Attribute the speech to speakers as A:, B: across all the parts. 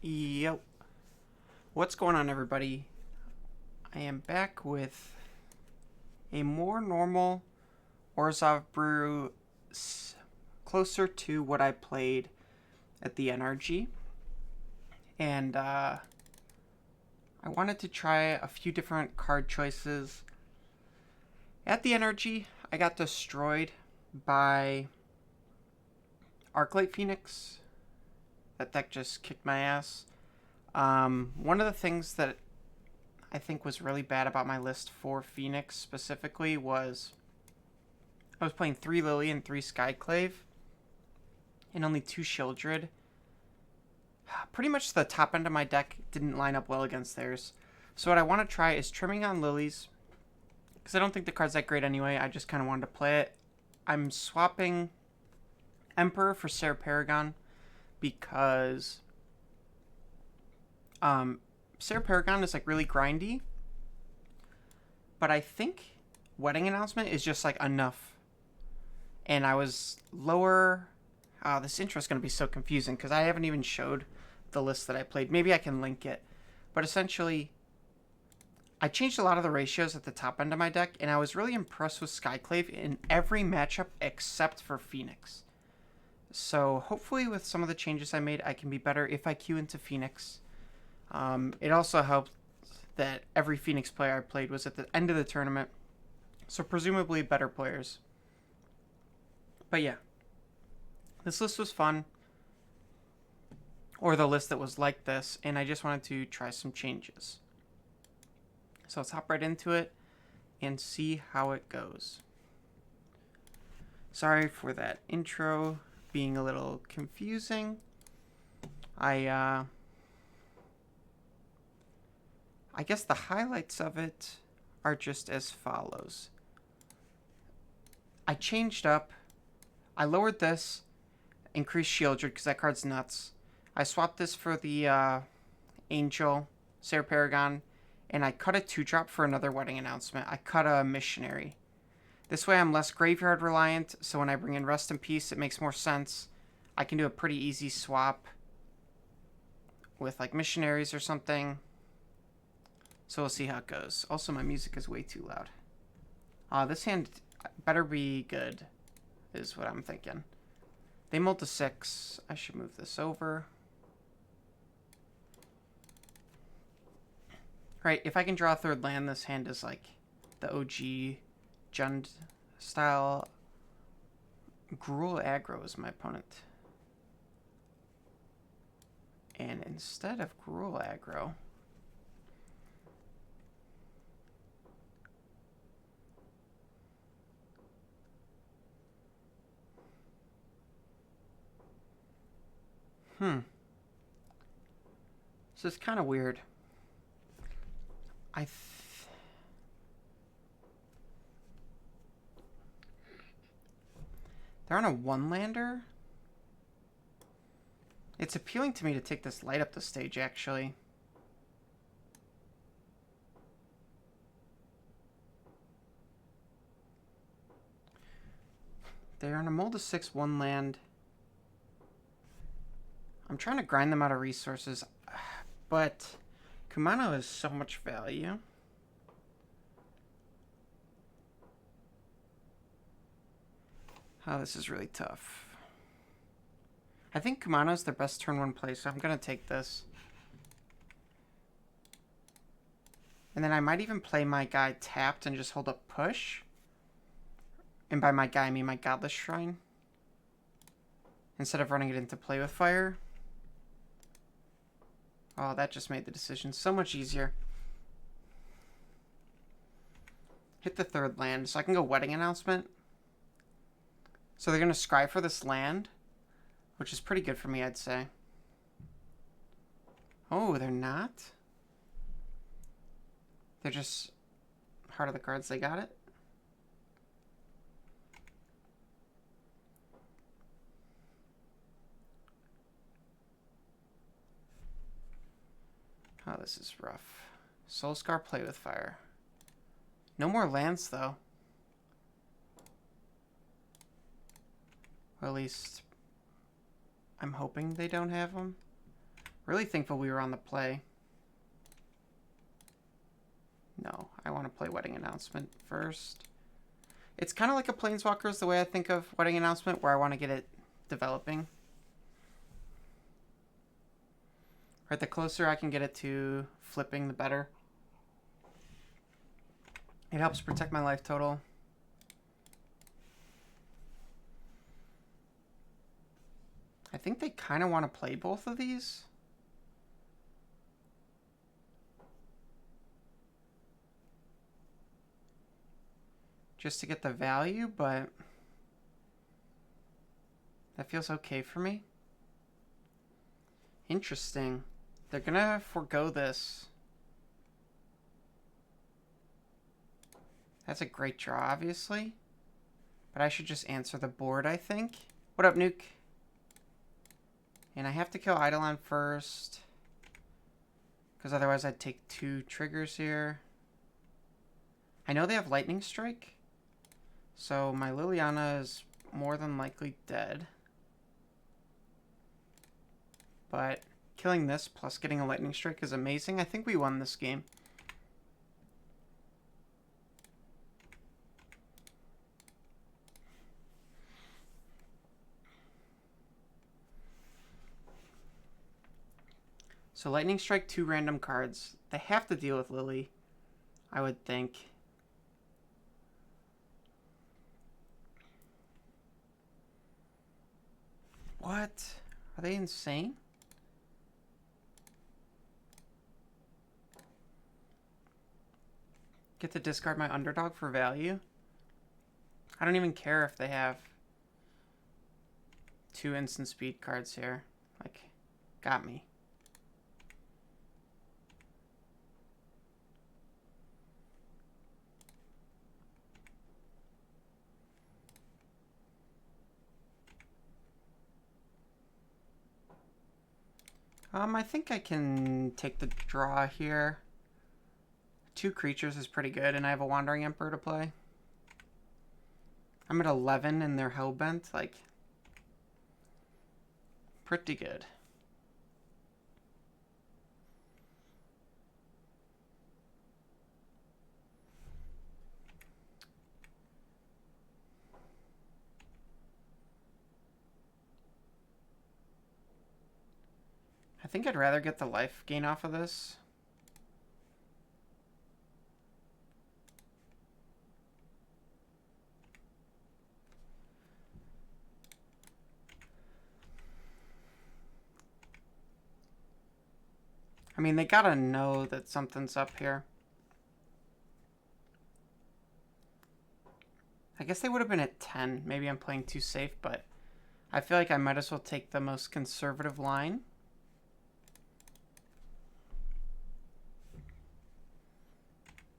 A: Yo, what's going on, everybody? I am back with a more normal Orzhov brew, closer to what I played at the NRG, and I wanted to try a few different card choices. At the NRG, I got destroyed by Arclight Phoenix. That deck just kicked my ass. One of the things that I think was really bad about my list for Phoenix specifically was I was playing 3 Lily and 3 Skyclave and only 2 Shieldred. Pretty much the top end of my deck didn't line up well against theirs. So what I want to try is trimming on Lilies, because I don't think the card's that great anyway. I just kind of wanted to play it. I'm swapping Emperor for Sarah Paragon because Sarah Paragon is like really grindy, but I think Wedding Announcement is just like enough. And I was lower. This intro is going to be so confusing because I haven't even showed the list that I played. Maybe I can link it. But essentially, I changed a lot of the ratios at the top end of my deck, and I was really impressed with Skyclave in every matchup except for Phoenix. So hopefully with some of the changes I made, I can be better if I queue into Phoenix. It also helped that every Phoenix player I played was at the end of the tournament, so presumably better players. But yeah, this list was fun, or the list that was like this, and I just wanted to try some changes. So let's hop right into it and see how it goes. Sorry for that intro being a little confusing. I guess the highlights of it are just as follows. I changed up. I lowered this, increased Shieldred because that card's nuts. I swapped this for the Angel, Sarah Paragon, and I cut a 2-drop for another Wedding Announcement. I cut a Missionary. This way I'm less graveyard reliant, so when I bring in Rest in Peace, it makes more sense. I can do a pretty easy swap with like Missionaries or something. So we'll see how it goes. Also, my music is way too loud. This hand better be good, is what I'm thinking. They mulled to 6. I should move this over. Right, if I can draw a third land, this hand is like the OG Jund style. Gruul aggro is my opponent. And instead of Gruul aggro, so it's kind of weird. They're on a 1-lander. It's appealing to me to take this light up the stage, actually. They're on a mold of 6 1-land. I'm trying to grind them out of resources, but Kumano has so much value. Oh, this is really tough. I think Kumano's their best turn 1 play, so I'm going to take this. And then I might even play my guy tapped and just hold up push. And by my guy, I mean my Godless Shrine. Instead of running it into play with fire. Oh, that just made the decision so much easier. Hit the 3rd land, so I can go Wedding Announcement. So they're going to scry for this land, which is pretty good for me, I'd say. Oh, they're not? They're just Heart of the Cards, they got it? Oh, this is rough. Soulscar, play with fire. No more lands, though. Or at least I'm hoping they don't have them. Really thankful we were on the play. No, I want to play Wedding Announcement first. It's kind of like a Planeswalkers the way I think of Wedding Announcement, where I want to get it developing. Right, the closer I can get it to flipping, the better. It helps protect my life total. I think they kind of want to play both of these. Just to get the value, but that feels okay for me. Interesting. They're gonna forego this. That's a great draw, obviously. But I should just answer the board, I think. What up, Nuke? And I have to kill Eidolon first. Because otherwise I'd take 2 triggers here. I know they have Lightning Strike. So my Liliana is more than likely dead. But killing this plus getting a Lightning Strike is amazing. I think we won this game. So Lightning Strike, 2 random cards. They have to deal with Lily, I would think. What? Are they insane? Get to discard my underdog for value? I don't even care if they have 2 instant speed cards here. Like, got me. I think I can take the draw here. 2 creatures is pretty good, and I have a Wandering Emperor to play. I'm at 11 and they're Hellbent, like, pretty good. I think I'd rather get the life gain off of this. I mean, they gotta know that something's up here. I guess they would have been at 10. Maybe I'm playing too safe, but I feel like I might as well take the most conservative line.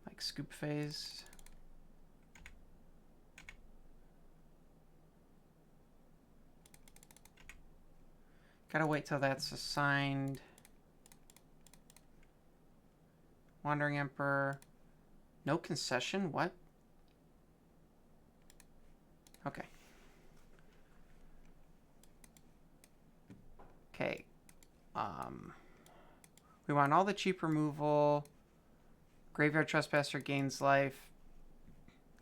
A: Like Scoop Phase. Gotta wait till that's assigned. Wandering Emperor. No concession? What? Okay. Okay. We want all the cheap removal. Graveyard Trespasser gains life.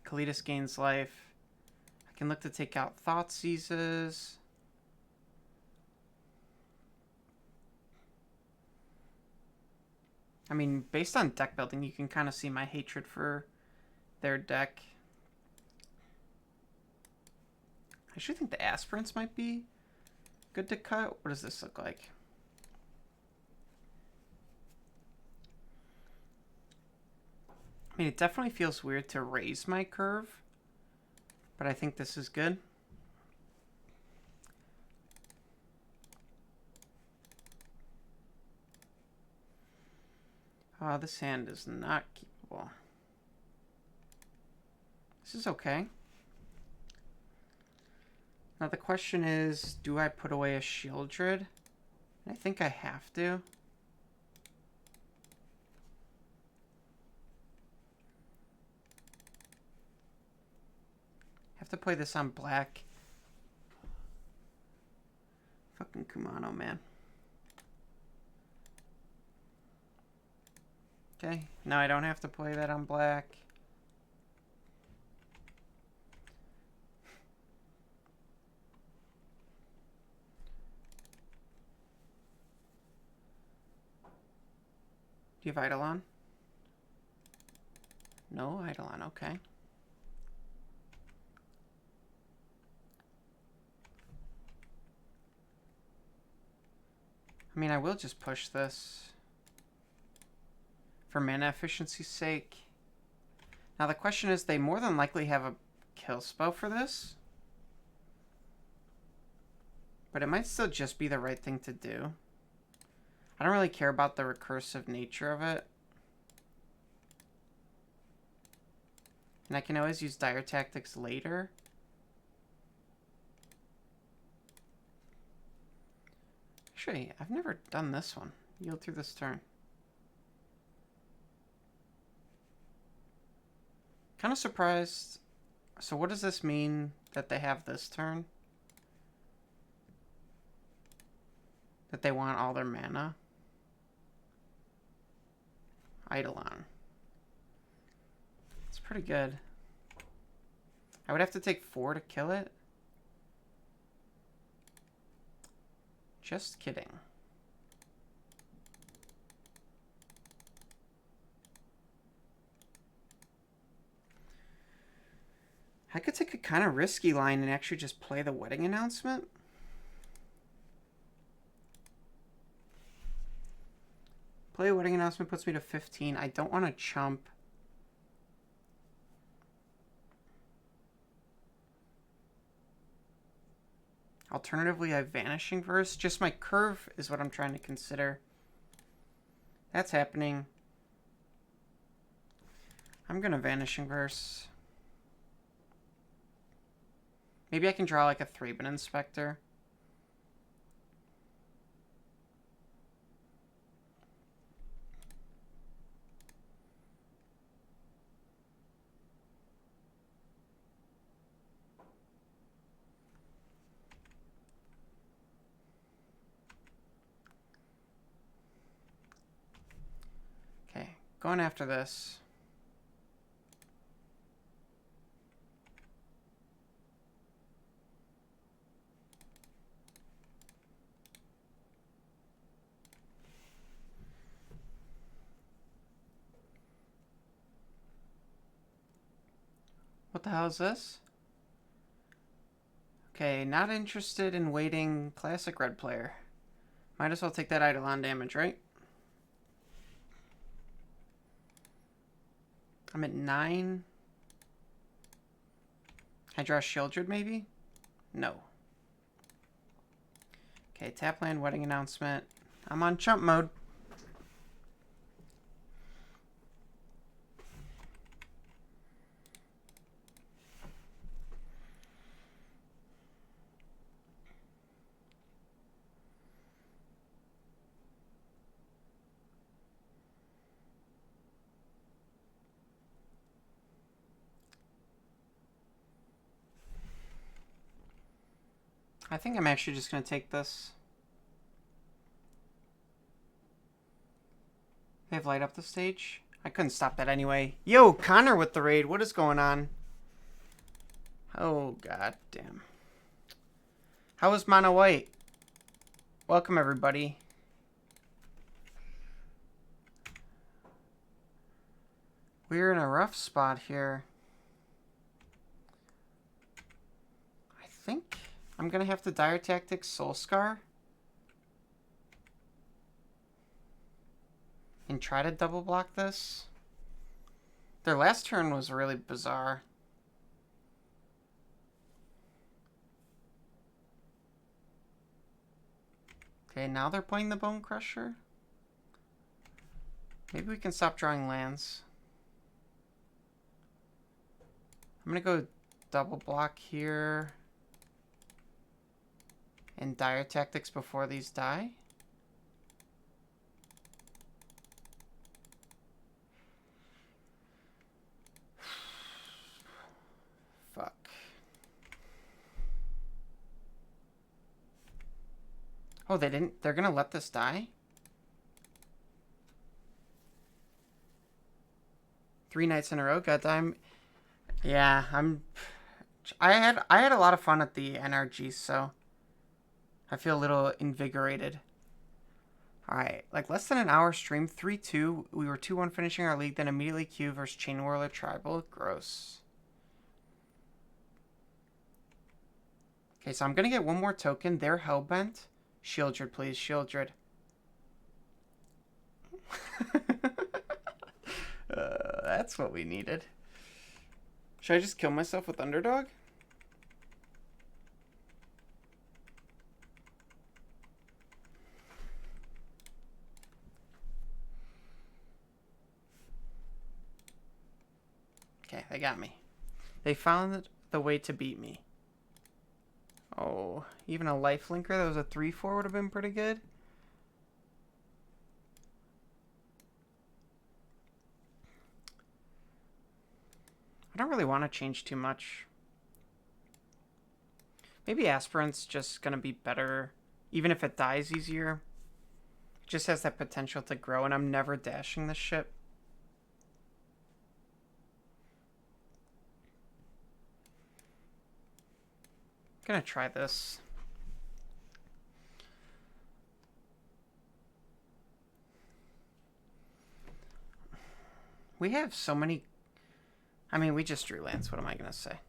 A: Kalitas gains life. I can look to take out Thoughtseizes. I mean, based on deck building, you can kind of see my hatred for their deck. I actually think the Aspirants might be good to cut. What does this look like? I mean, it definitely feels weird to raise my curve, but I think this is good. This hand is not keepable. This is okay. Now the question is, do I put away a Shieldred? I think I have to. Have to play this on black. Fucking Kumano, man. Okay, now I don't have to play that on black. Do you have Eidolon? No Eidolon, okay. I mean, I will just push this for mana efficiency's sake. Now the question is, they more than likely have a kill spell for this. But it might still just be the right thing to do. I don't really care about the recursive nature of it. And I can always use Dire Tactics later. Actually, I've never done this one. Yield through this turn. Kind of surprised. So what does this mean that they have this turn? That they want all their mana? Eidolon. It's pretty good. I would have to take 4 to kill it. Just kidding. I could take a kind of risky line and actually just play the wedding announcement. Play a wedding announcement puts me to 15. I don't want to chump. Alternatively, I have Vanishing Verse. Just my curve is what I'm trying to consider. That's happening. I'm going to Vanishing Verse. Maybe I can draw like a 3-bit Inspector. Okay, going after this. What the hell is this? Okay, not interested in waiting classic red player. Might as well take that Eidolon damage, right? I'm at 9. Can I draw Shieldred maybe? No. Okay, tap land, wedding announcement. I'm on chump mode. I think I'm actually just going to take this. They have light up the stage. I couldn't stop that anyway. Yo, Connor with the raid. What is going on? Oh, god damn. How is Mono White? Welcome, everybody. We're in a rough spot here. I think I'm going to have to Dire Tactics Soul Scar. And try to double block this. Their last turn was really bizarre. Okay, now they're playing the Bone Crusher. Maybe we can stop drawing lands. I'm going to go double block here. And Dire Tactics before these die. Fuck. Oh, they didn't. They're gonna let this die? 3 nights in a row. Goddamn. Yeah, I had a lot of fun at the NRG, so I feel a little invigorated. All right, like less than an hour stream, 3-2. We were 2-1 finishing our league, then immediately Q versus Chain Whirler Tribal. Gross. Okay, so I'm gonna get one more token. They're Hellbent. Shieldred, please. Shieldred. That's what we needed. Should I just kill myself with Underdog? Okay, they got me. They found the way to beat me. Oh, even a life linker that was a 3-4 would have been pretty good. I don't really want to change too much. Maybe Aspirant's just going to be better, even if it dies easier. It just has that potential to grow, and I'm never dashing this ship. I'm going to try this. We have so many... I mean, we just drew lands. What am I going to say?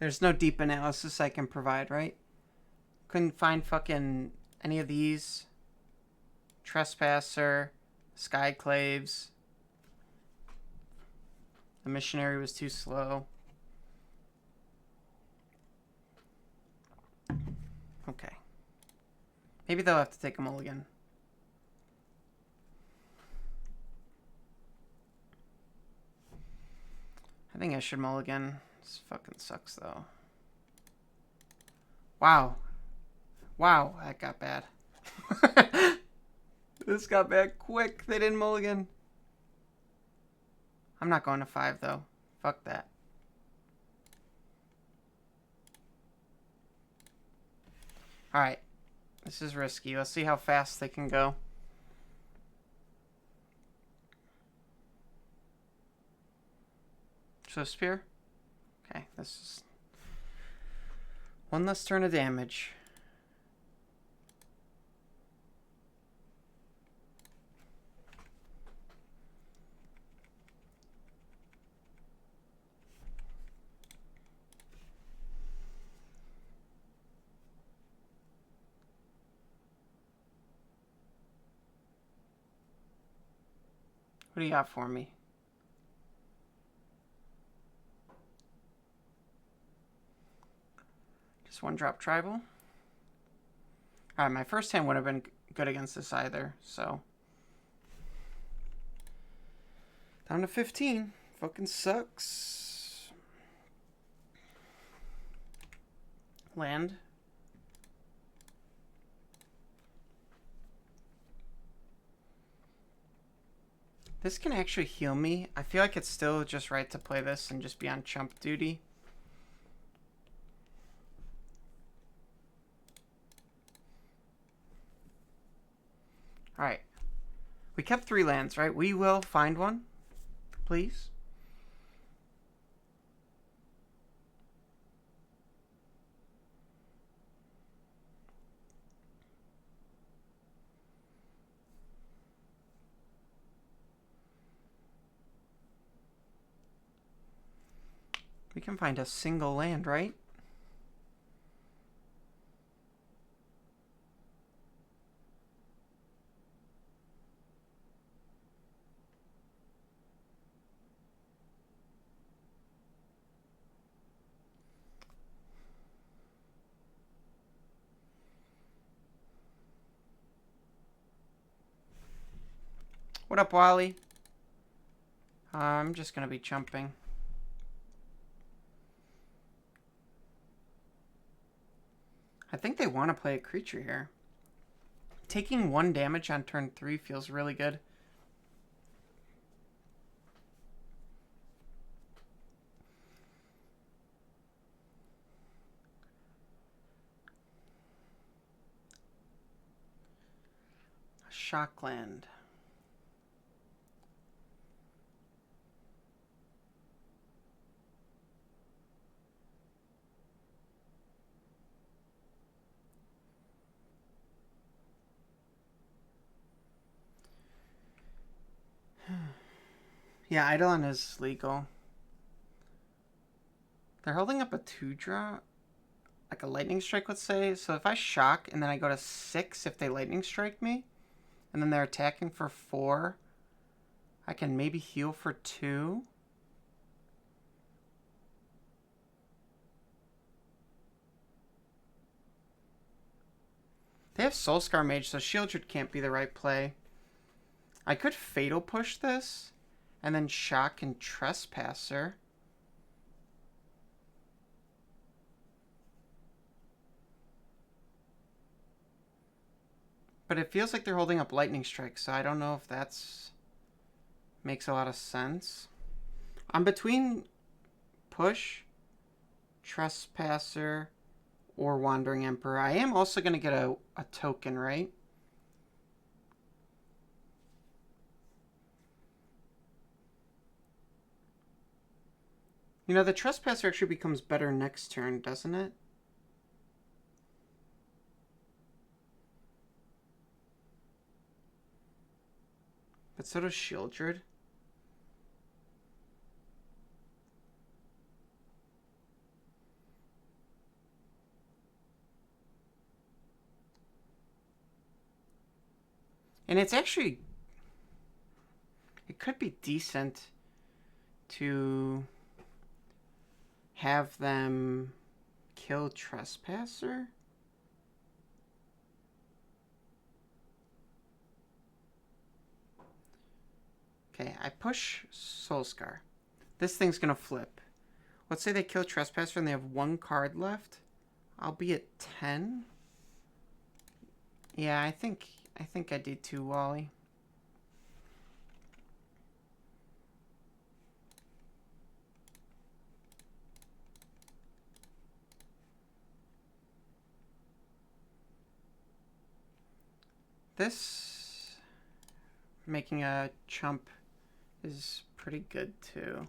A: There's no deep analysis I can provide, right? Couldn't find fucking any of these. Trespasser, Skyclaves. The Missionary was too slow. Okay. Maybe they'll have to take a mulligan. I think I should mulligan. This fucking sucks, though. Wow. Wow, that got bad. This got bad quick. They didn't mulligan. I'm not going to 5, though. Fuck that. Alright. This is risky. Let's see how fast they can go. So spear. Okay, this is one less turn of damage. What do you got for me? Just 1-drop tribal. Alright, my first hand would have been good against this either, so. Down to 15. Fucking sucks. Land. This can actually heal me. I feel like it's still just right to play this and just be on chump duty. Alright. We kept 3 lands, right? We will find one. Please. We can find a single land, right? What up, Wally? I'm just going to be jumping. I think they want to play a creature here. Taking 1 damage on turn 3 feels really good. Shockland. Yeah, Eidolon is legal. They're holding up a 2-drop. Like a lightning strike, let's say. So if I shock and then I go to 6 if they lightning strike me, and then they're attacking for 4, I can maybe heal for 2. They have Soulscar Mage, so Shieldred can't be the right play. I could Fatal Push this, and then Shock and Trespasser. But it feels like they're holding up Lightning Strike, so I don't know if that's makes a lot of sense. I'm between Push, Trespasser, or Wandering Emperor. I am also going to get a token, right? You know, the Trespasser actually becomes better next turn, doesn't it? But so does Shieldred. And it's actually... It could be decent to have them kill Trespasser. Okay, I push Soulscar. This thing's gonna flip. Let's say they kill Trespasser and they have 1 card left. I'll be at 10. Yeah, I think I did too, Wally. This making a chump is pretty good too.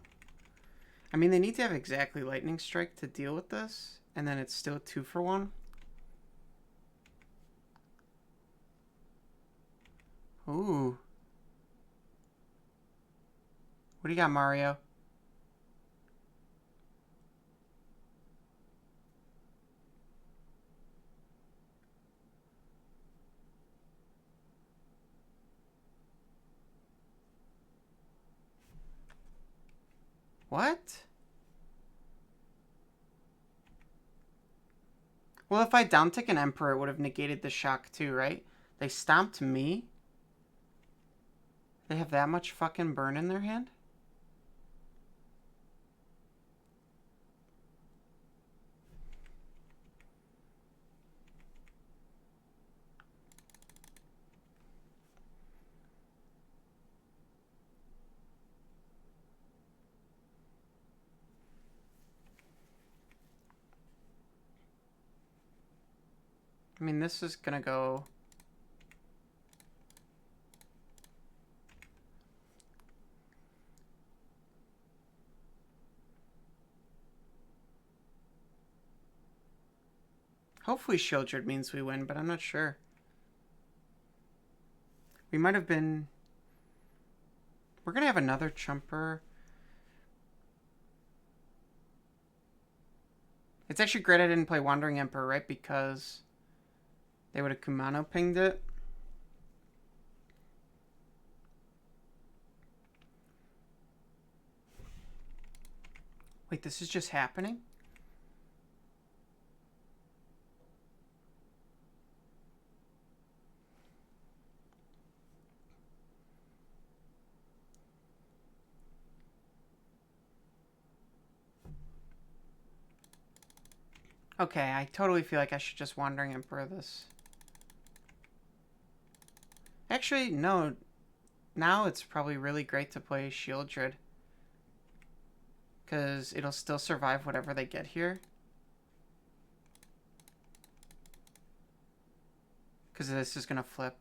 A: I mean, they need to have exactly Lightning Strike to deal with this, and then it's still 2 for 1. Ooh. What do you got, Mario? What? Well, if I down-tick an Emperor, it would have negated the shock too, right? They stomped me? They have that much fucking burn in their hand? I mean, this is gonna go... Hopefully Shieldred means we win, but I'm not sure. We might have been... We're gonna have another chumper. It's actually great I didn't play Wandering Emperor, right? Because they would have Kumano pinged it. Wait, this is just happening? Okay, I totally feel like I should just Wandering Emperor this. Actually, no. Now it's probably really great to play Shieldred. Because it'll still survive whatever they get here. Because this is going to flip.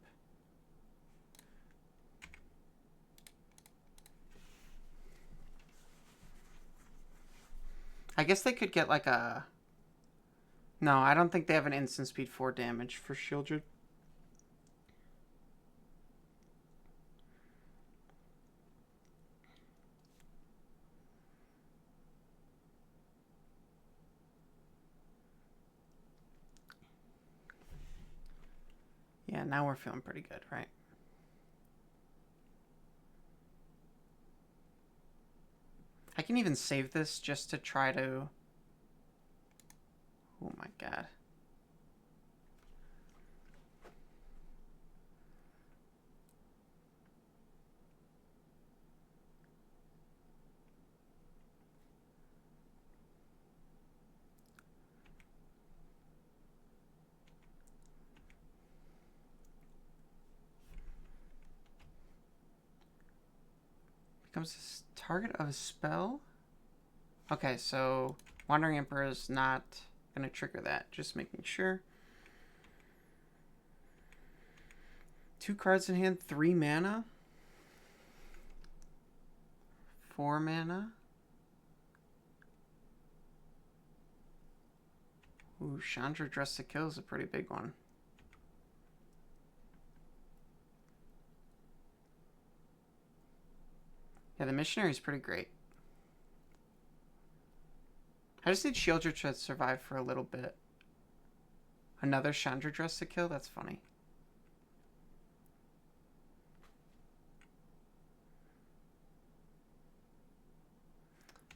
A: I guess they could get like a... No, I don't think they have an instant speed 4 damage for Shieldred. Yeah, now we're feeling pretty good, right? I can even save this just to try to... Oh my god. Becomes a target of a spell? Okay, so Wandering Emperor is not going to trigger that. Just making sure. 2 cards in hand, 3 mana. 4 mana. Ooh, Chandra Dress to Kill is a pretty big one. Yeah, the Missionary is pretty great. I just need Shieldred to survive for a little bit. Another Chandra Dress to Kill? That's funny.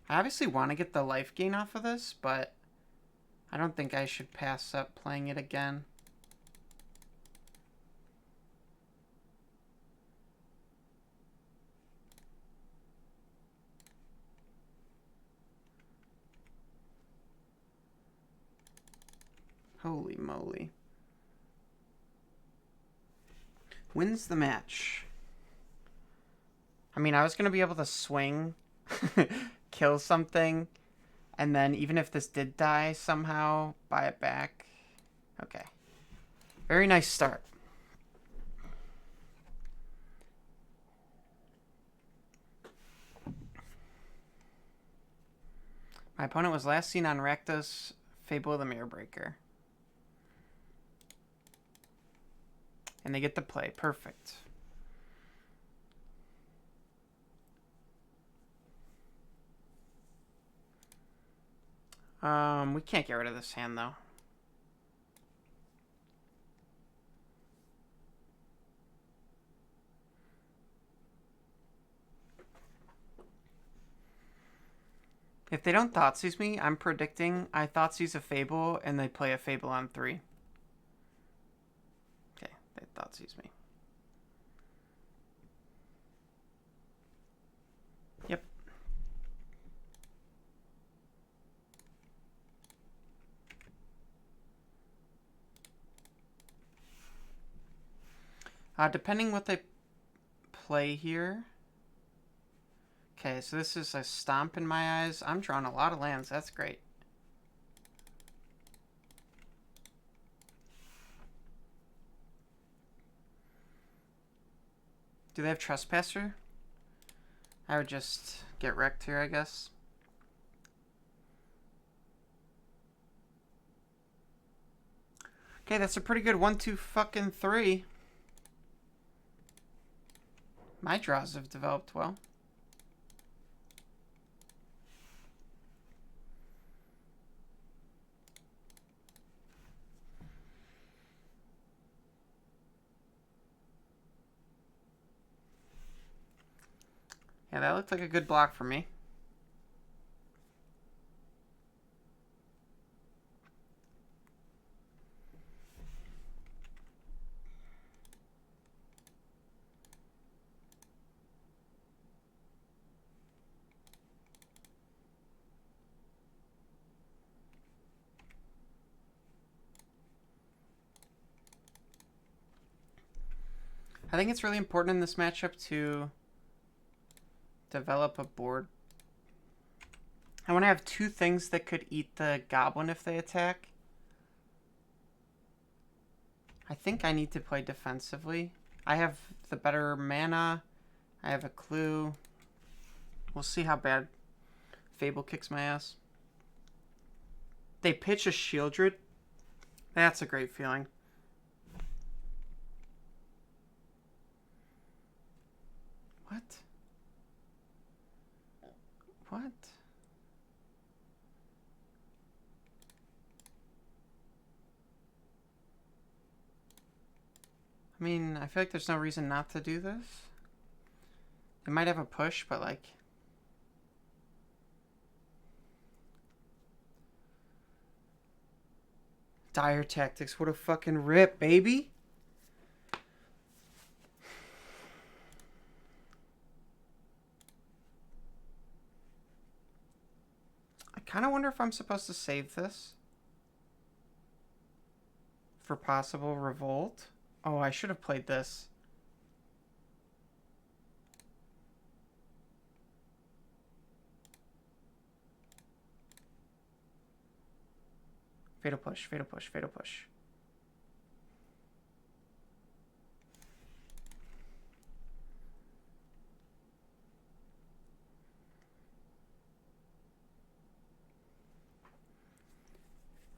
A: I obviously want to get the life gain off of this, but I don't think I should pass up playing it again. Holy moly. Wins the match. I mean, I was going to be able to swing, kill something, and then even if this did die somehow, buy it back. Okay. Very nice start. My opponent was last seen on Rakdos, Fable of the Mirror Breaker. And they get to play. Perfect. We can't get rid of this hand, though. If they don't Thoughtseize me, I'm predicting I Thoughtseize a Fable, and they play a Fable on 3. Okay, they Thoughtseize me. Yep. Depending what they play here. Okay, so this is a Stomp in my eyes. I'm drawing a lot of lands. That's great. Do they have Trespasser? I would just get wrecked here, I guess. Okay, that's a pretty good 1, 2, fucking 3. My draws have developed well. Yeah, that looked like a good block for me. I think it's really important in this matchup to develop a board. I want to have 2 things that could eat the goblin if they attack. I think I need to play defensively. I have the better mana. I have a clue. We'll see how bad Fable kicks my ass. They pitch a Shieldred. That's a great feeling. What? What? I mean, I feel like there's no reason not to do this. They might have a push, but like... Dire Tactics, what a fucking rip, baby! I kind of wonder if I'm supposed to save this for possible revolt. Oh, I should have played this. Fatal push, fatal push, fatal push.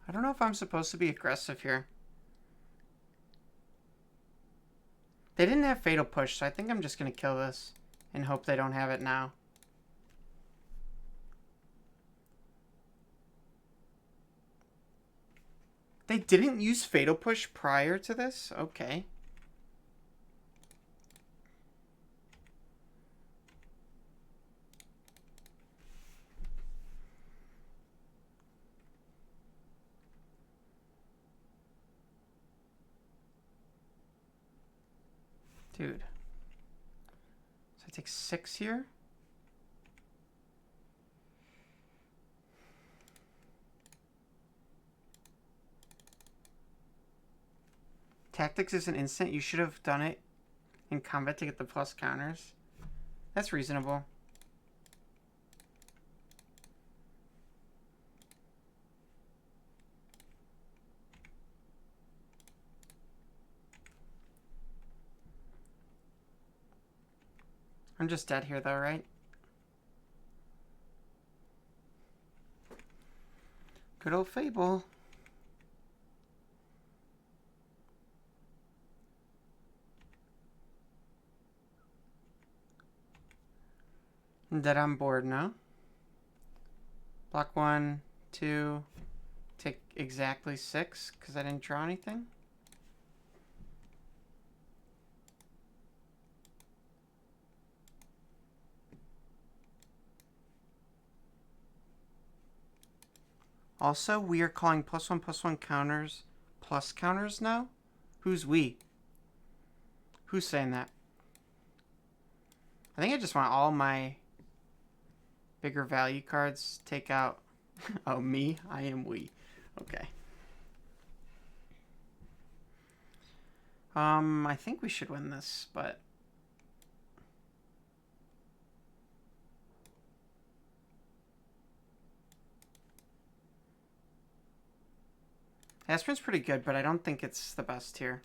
A: I don't know if I'm supposed to be aggressive here. They didn't have fatal push, so I think I'm just going to kill this and hope they don't have it now. They didn't use fatal push prior to this? Okay. Dude. So I take 6 here? Tactics is an instant. You should have done it in combat to get the plus counters. That's reasonable. I'm just dead here though, right? Good old Fable. I'm dead on board now. Block 1, 2, take exactly 6 because I didn't draw anything. Also, we are calling +1/+1 counters plus counters now? Who's we? Who's saying that? I think I just want all my bigger value cards take out. Oh, me? I am we. Okay. I think we should win this, but... Aspirin's pretty good, but I don't think it's the best here.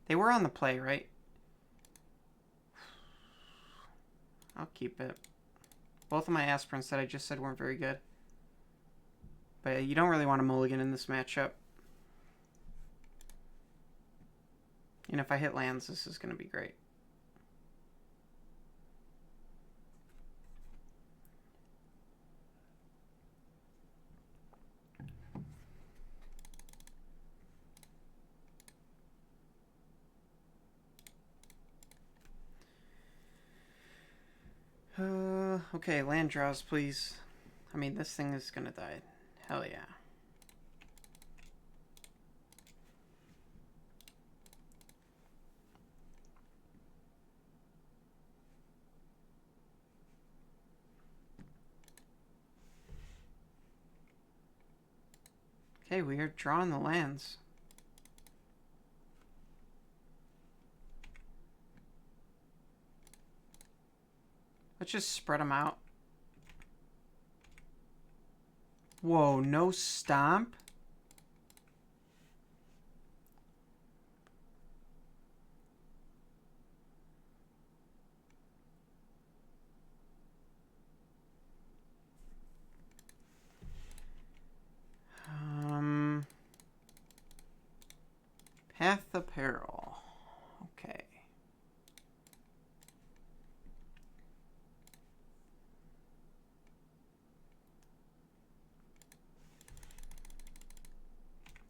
A: They were on the play, right? I'll keep it. Both of my aspirins that I just said weren't very good. But you don't really want a mulligan in this matchup. And if I hit lands, this is going to be great. Okay, land draws, please. I mean, this thing is gonna die. Hell yeah. Okay, we are drawing the lands. Let's just spread them out. Whoa, no stomp? Path Apparel. Okay.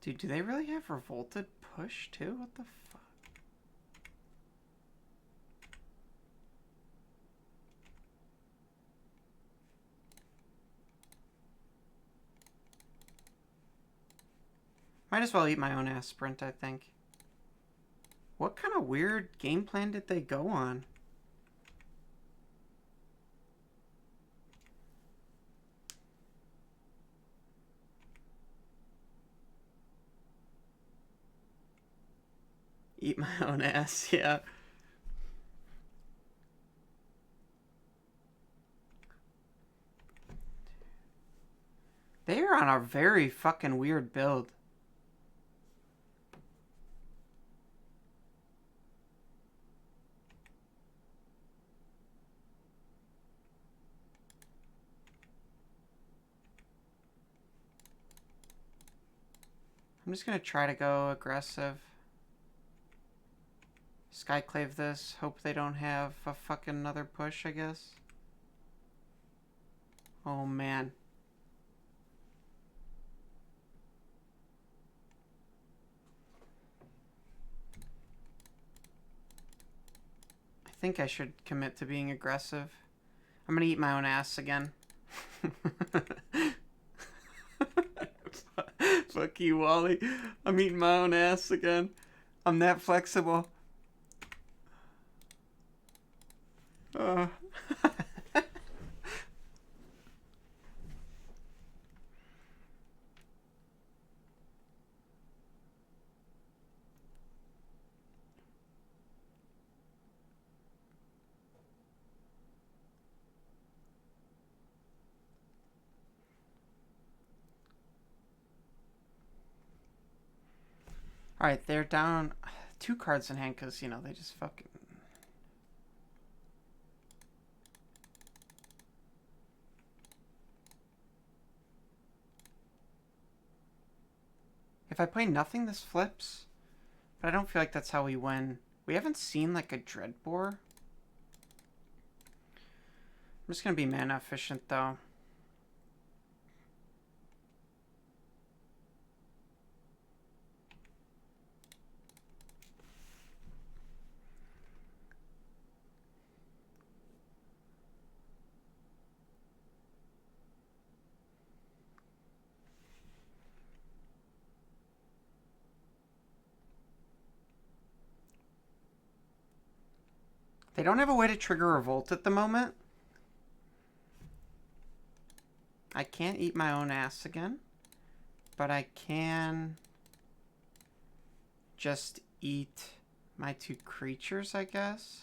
A: Dude, do they really have revolted push too? What the fuck? Might as well eat my own ass sprint, I think. What kind of weird game plan did they go on? Eat my own ass, yeah. They're on a very fucking weird build. I'm just gonna try to go aggressive. Skyclave this. Hope they don't have a fucking another push, I guess. Oh, man. I think I should commit to being aggressive. I'm gonna eat my own ass again. Fuck you, Wally. I'm eating my own ass again. I'm that flexible. Alright, they're down 2 cards in hand because, you know, they just fucking... If I play nothing, this flips. But I don't feel like that's how we win. We haven't seen, like, a Dreadbore. I'm just gonna be mana efficient, though. They don't have a way to trigger Revolt at the moment. I can't eat my own ass again. But I can just eat my 2 creatures, I guess.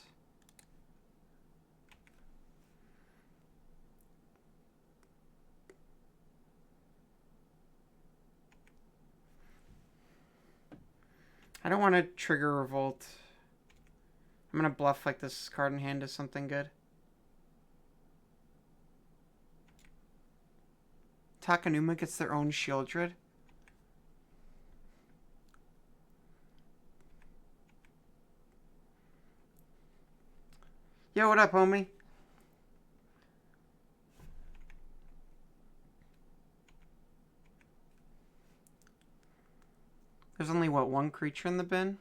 A: I don't want to trigger Revolt. I'm going to bluff like this card in hand is something good. Takanuma gets their own Shieldred. Yo, what up, homie? There's only, what, 1 creature in the bin?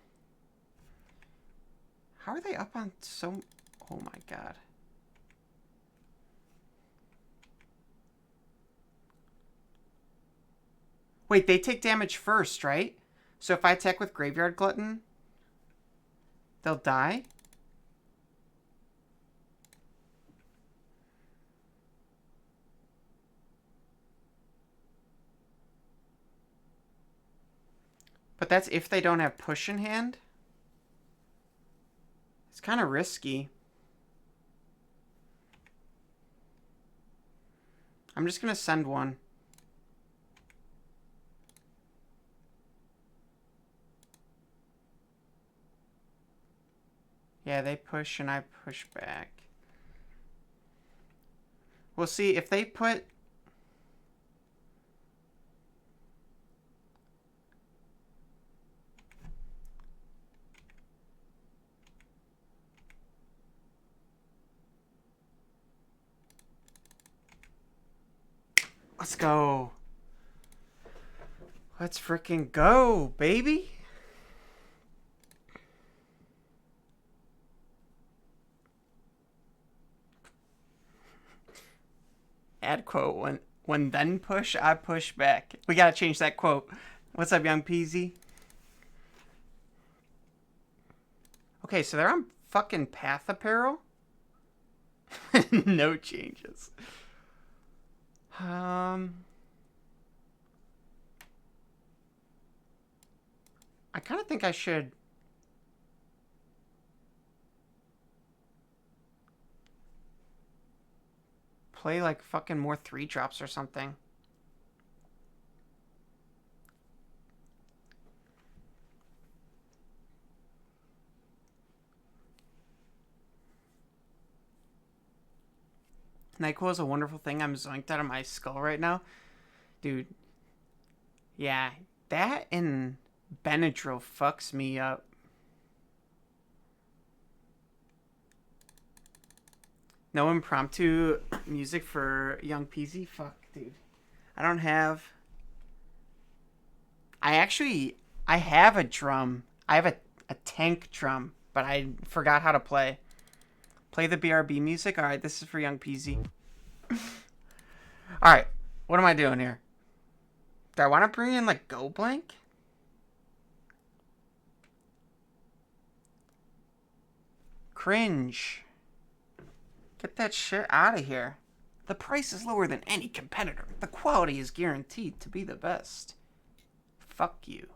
A: How are they up on so... Oh my god. Wait, they take damage first, right? So if I attack with Graveyard Glutton, they'll die? But that's if they don't have push in hand? It's kind of risky. I'm just going to send 1. Yeah, they push and I push back. We'll see if they put... Let's go. Let's freaking go, baby. Ad quote. When then push, I push back. We gotta change that quote. What's up, Young Peasy? Okay, so they're on fucking Path Apparel. No changes. I kind of think I should play like fucking more 3-drops or something. NyQuil is a wonderful thing. I'm zoinked out of my skull right now. Dude. Yeah, that and Benadryl fucks me up. No impromptu music for Young Peasy? Fuck, dude. I don't have... I have a drum. I have a tank drum, but I forgot how to play. Play the BRB music? Alright, this is for Young Peasy. Alright, what am I doing here? Do I want to bring in, like, Go Blank? Cringe. Get that shit out of here. The price is lower than any competitor. The quality is guaranteed to be the best. Fuck you.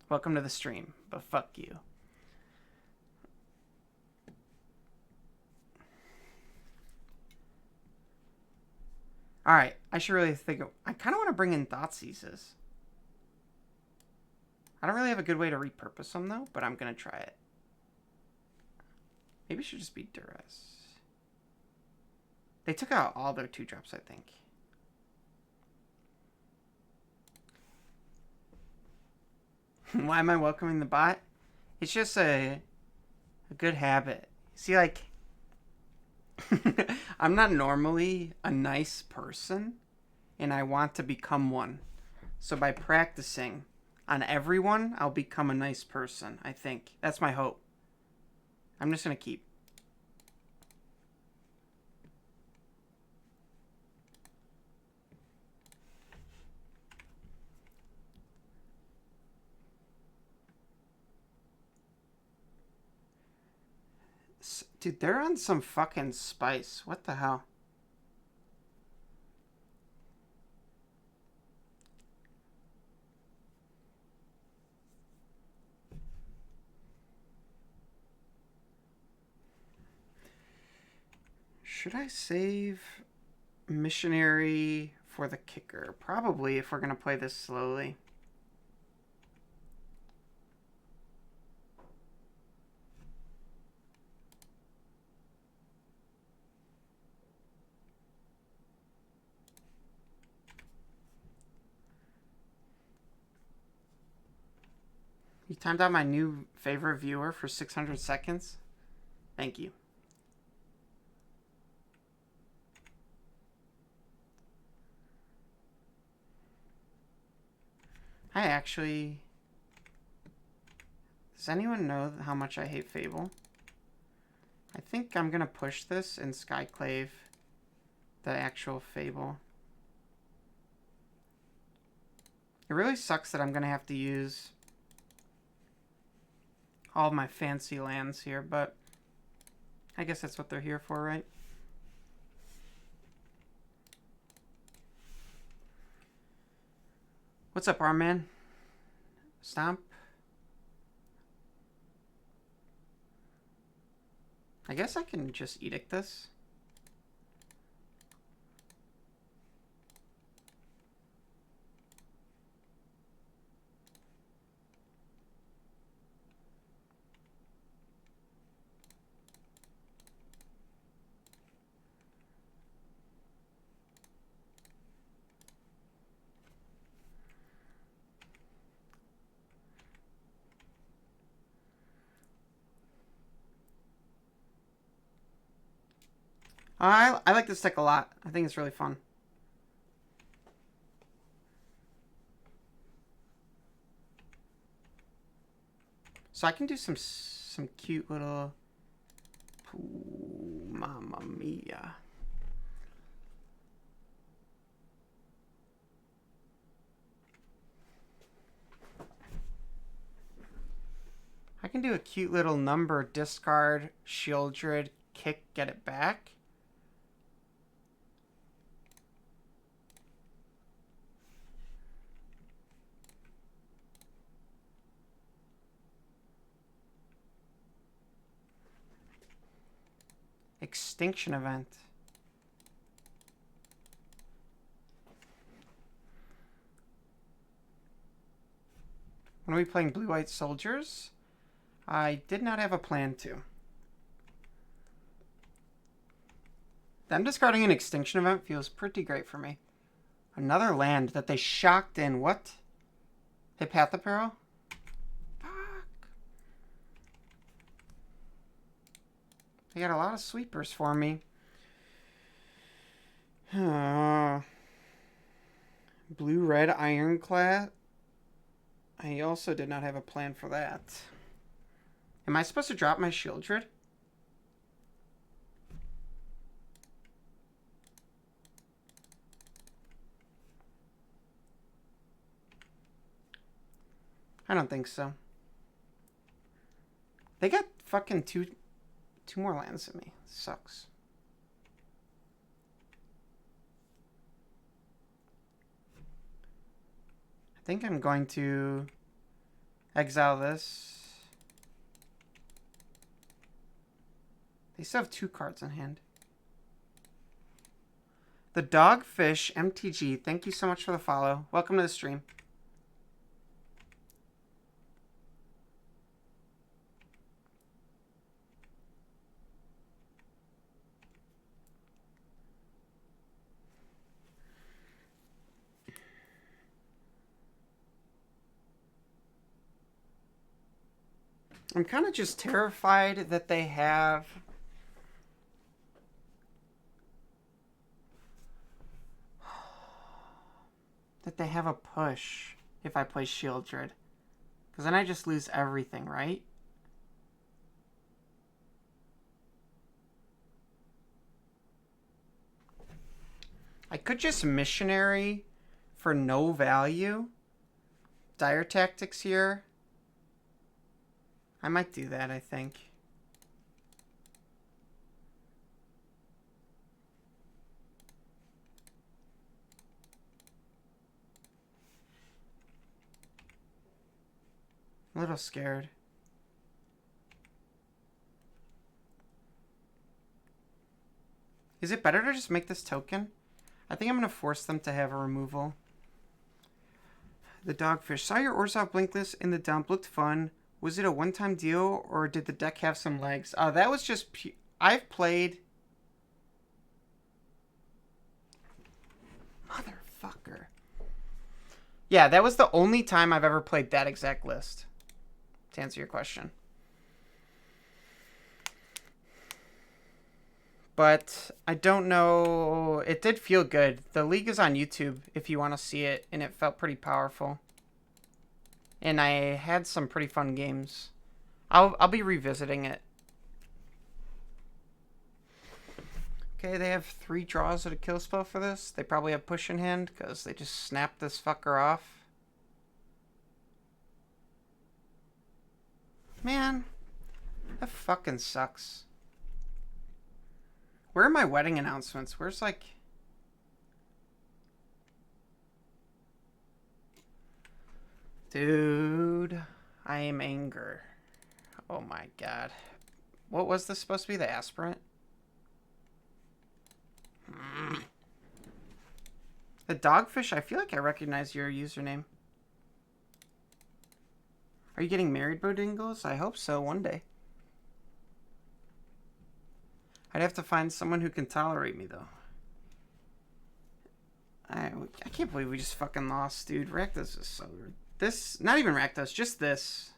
A: Welcome to the stream, but fuck you. Alright, I should really think of... I kind of want to bring in Thoughtseizes. I don't really have a good way to repurpose them, though, but I'm going to try it. Maybe it should just be Duress. They took out all their 2-drops, I think. Why am I welcoming the bot? It's just a good habit. See, like... I'm not normally a nice person, and I want to become one. So by practicing on everyone, I'll become a nice person, I think. That's my hope. I'm just going to keep. Dude, they're on some fucking spice. What the hell? Should I save Missionary for the kicker? Probably, if we're going to play this slowly. You timed out my new favorite viewer for 600 seconds? Thank you. I actually... Does anyone know how much I hate Fable? I think I'm going to push this and Skyclave the actual Fable. It really sucks that I'm going to have to use all of my fancy lands here, but I guess that's what they're here for, right? What's up, Arman? Stomp. I guess I can just edict this. I like this deck a lot. I think it's really fun. So I can do some cute little... Ooh, mamma mia. I can do a cute little number, discard, Shieldred, kick, get it back. Extinction event. When are we playing blue-white soldiers? I did not have a plan to. Them discarding an extinction event feels pretty great for me. Another land that they shocked in. What? Hippothapero? Fuck. They got a lot of sweepers for me. Blue-red ironclad. I also did not have a plan for that. Am I supposed to drop my Shieldred? I don't think so. They got fucking two more lands than me. Sucks. I think I'm going to exile this. They still have 2 cards in hand. The Dogfish MTG, thank you so much for the follow. Welcome to the stream. I'm kind of just terrified that they have... that they have a push if I play Shieldred. Because then I just lose everything, right? I could just missionary for no value. Dire Tactics here. I might do that, I think. I'm a little scared. Is it better to just make this token? I think I'm going to force them to have a removal. The Dogfish. Saw your Orzhov blink this in the dump. Looked fun. Was it a one-time deal, or did the deck have some legs? That was just... I've played... Motherfucker. Yeah, that was the only time I've ever played that exact list. To answer your question. But I don't know... It did feel good. The league is on YouTube if you want to see it, and it felt pretty powerful. And I had some pretty fun games. I'll be revisiting it. Okay, they have 3 draws at a kill spell for this. They probably have push in hand because they just snapped this fucker off. Man, that fucking sucks. Where are my wedding announcements? Where's like... Dude, I am anger. Oh my god. What was this supposed to be? The aspirant? The Dogfish? I feel like I recognize your username. Are you getting married, Bodingles? I hope so, one day. I'd have to find someone who can tolerate me, though. I can't believe we just fucking lost, dude. Rakdos is so... This... Not even Rakdos, just this.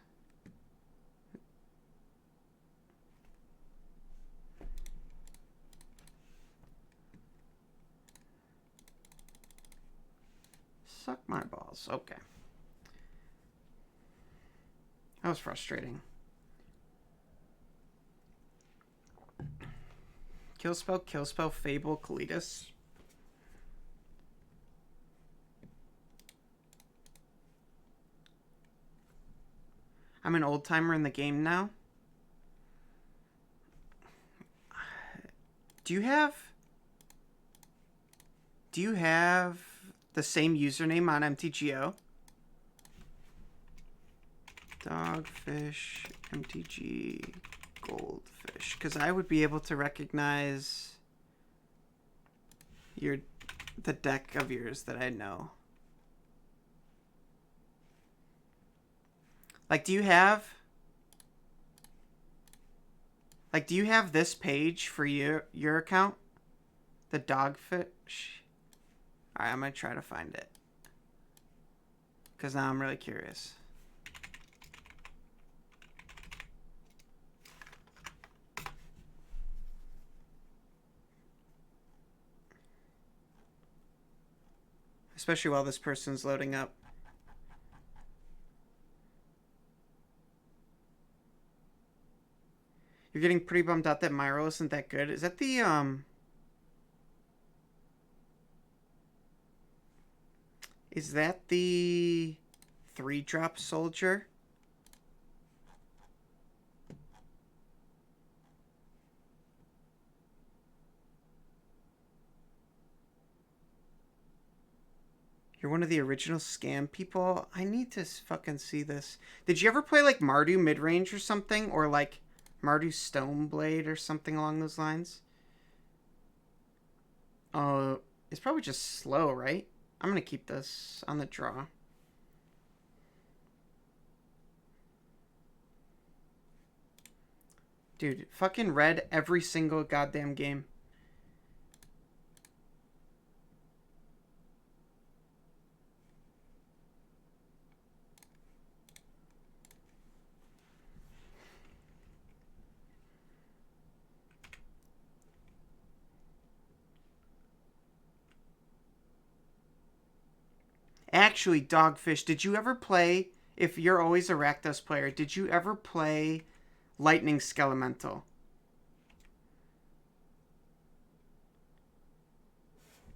A: Suck my balls. Okay. That was frustrating. Kill spell, Fable, Kalitas. I'm an old timer in the game now. Do you have the same username on MTGO? Dogfish, MTG, Goldfish. Because I would be able to recognize the deck of yours that I know. Like, do you have this page for your account? The Dogfish? Alright, I'm going to try to find it. Because now I'm really curious. Especially while this person's loading up. You're getting pretty bummed out that Myro isn't that good. Is that the, Is that the 3-drop soldier? You're one of the original scam people? I need to fucking see this. Did you ever play, like, Mardu midrange or something? Or, like, Mardu Stoneblade or something along those lines? Oh, it's probably just slow, right? I'm going to keep this on the draw. Dude, fucking red every single goddamn game. Actually, Dogfish, did you ever play, if you're always a Rakdos player, did you ever play Lightning Skelemental?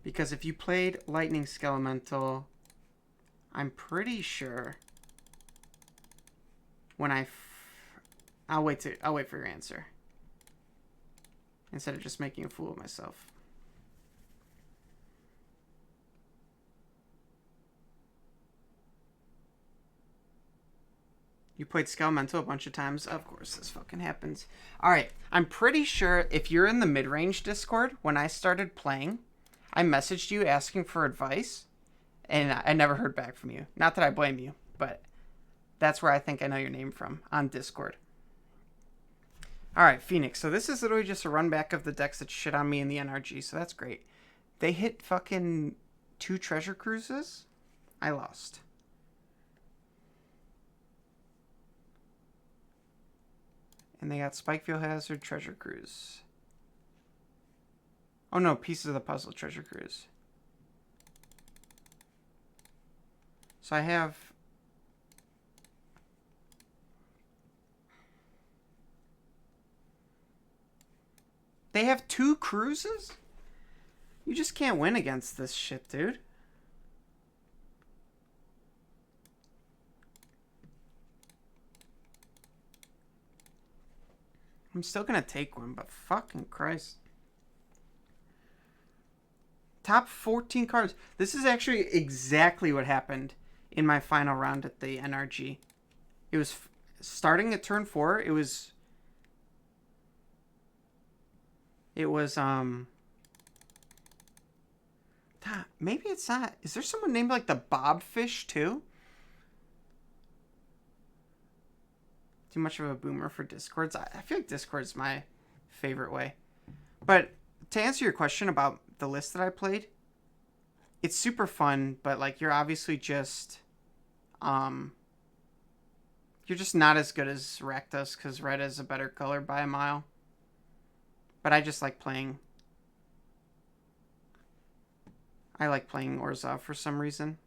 A: Because if you played Lightning Skelemental, I'm pretty sure when I'll wait for your answer. Instead of just making a fool of myself. You played Skelemental a bunch of times. Of course, this fucking happens. Alright, I'm pretty sure if you're in the mid-range Discord, when I started playing, I messaged you asking for advice, and I never heard back from you. Not that I blame you, but that's where I think I know your name from, on Discord. Alright, Phoenix. So this is literally just a run back of the decks that shit on me in the NRG, so that's great. They hit fucking 2 treasure cruises? I lost. And they got Spikefield Hazard, Treasure Cruise. Oh no, Pieces of the Puzzle, Treasure Cruise. So I have... They have 2 cruises? You just can't win against this shit, dude. I'm still gonna take one, but fucking Christ. Top 14 cards. This is actually exactly what happened in my final round at the NRG. It was starting at turn 4. Maybe it's not. Is there someone named like the Bobfish too? Too much of a boomer for Discords. I feel like Discord's my favorite way. But to answer your question about the list that I played, it's super fun, but like you're obviously just you're just not as good as Rakdos because red is a better color by a mile. But I just like playing. I like playing Orzhov for some reason.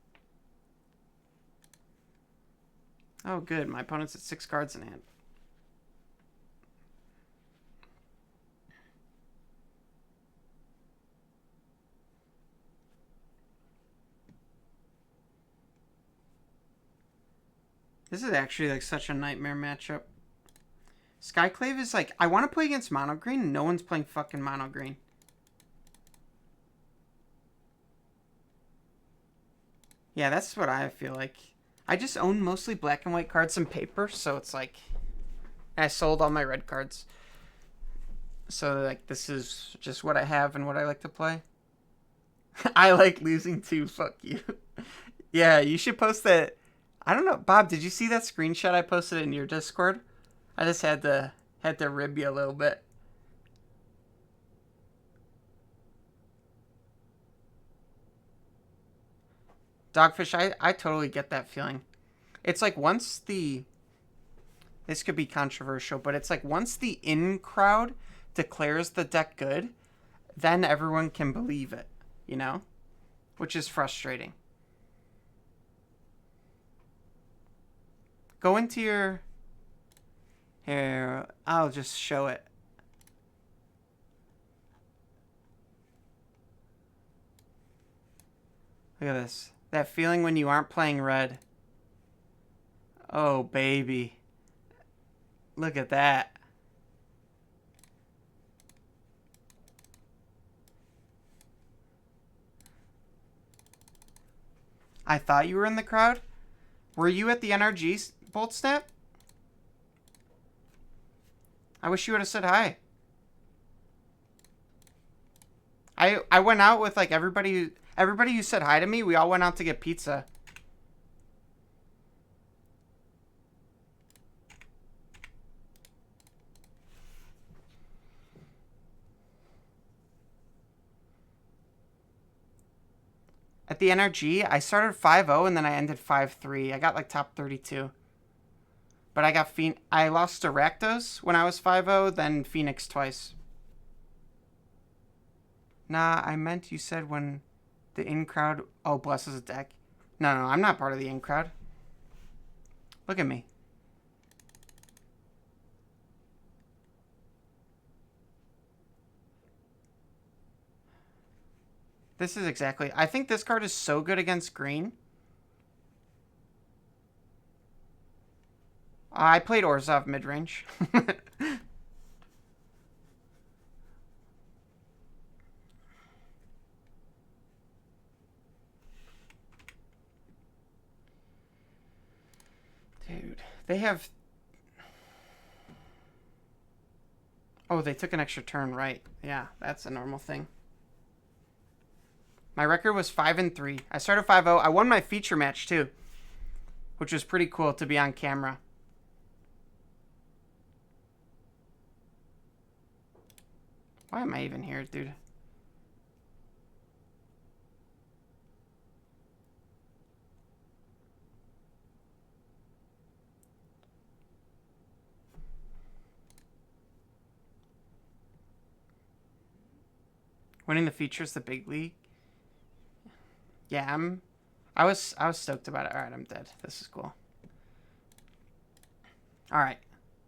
A: Oh, good. My opponent's at 6 cards in hand. This is actually like such a nightmare matchup. Skyclave is like, I want to play against mono green, and no one's playing fucking mono green. Yeah, that's what I feel like. I just own mostly black and white cards and paper, so it's like I sold all my red cards. So like this is just what I have and what I like to play. I like losing too, fuck you. Yeah, you should post that. I don't know, Bob, did you see that screenshot I posted in your Discord? I just had to rib you a little bit. Dogfish, I totally get that feeling. It's like once the... This could be controversial, but it's like once the in crowd declares the deck good, then everyone can believe it, you know? Which is frustrating. Go into your... Here, I'll just show it. Look at this. That feeling when you aren't playing red. Oh, baby. Look at that. I thought you were in the crowd. Were you at the NRG Bolt Snap? I wish you would have said hi. I went out with like everybody who said hi to me. We all went out to get pizza. At the NRG, I started 5-0 and then I ended 5-3. I got like top 32. But I lost to Rakdos when I was 5-0, then Phoenix twice. Nah, I meant you said when the in-crowd... Oh, blesses a deck. No, I'm not part of the in-crowd. Look at me. This is exactly... I think this card is so good against green. I played Orzhov midrange. Dude, they have... Oh, they took an extra turn, right. Yeah, that's a normal thing. My record was 5-3. I started 5-0. I won my feature match, too. Which was pretty cool to be on camera. Why am I even here, dude? Winning the features, the big league. Yeah, I was stoked about it. All right, I'm dead. This is cool. All right,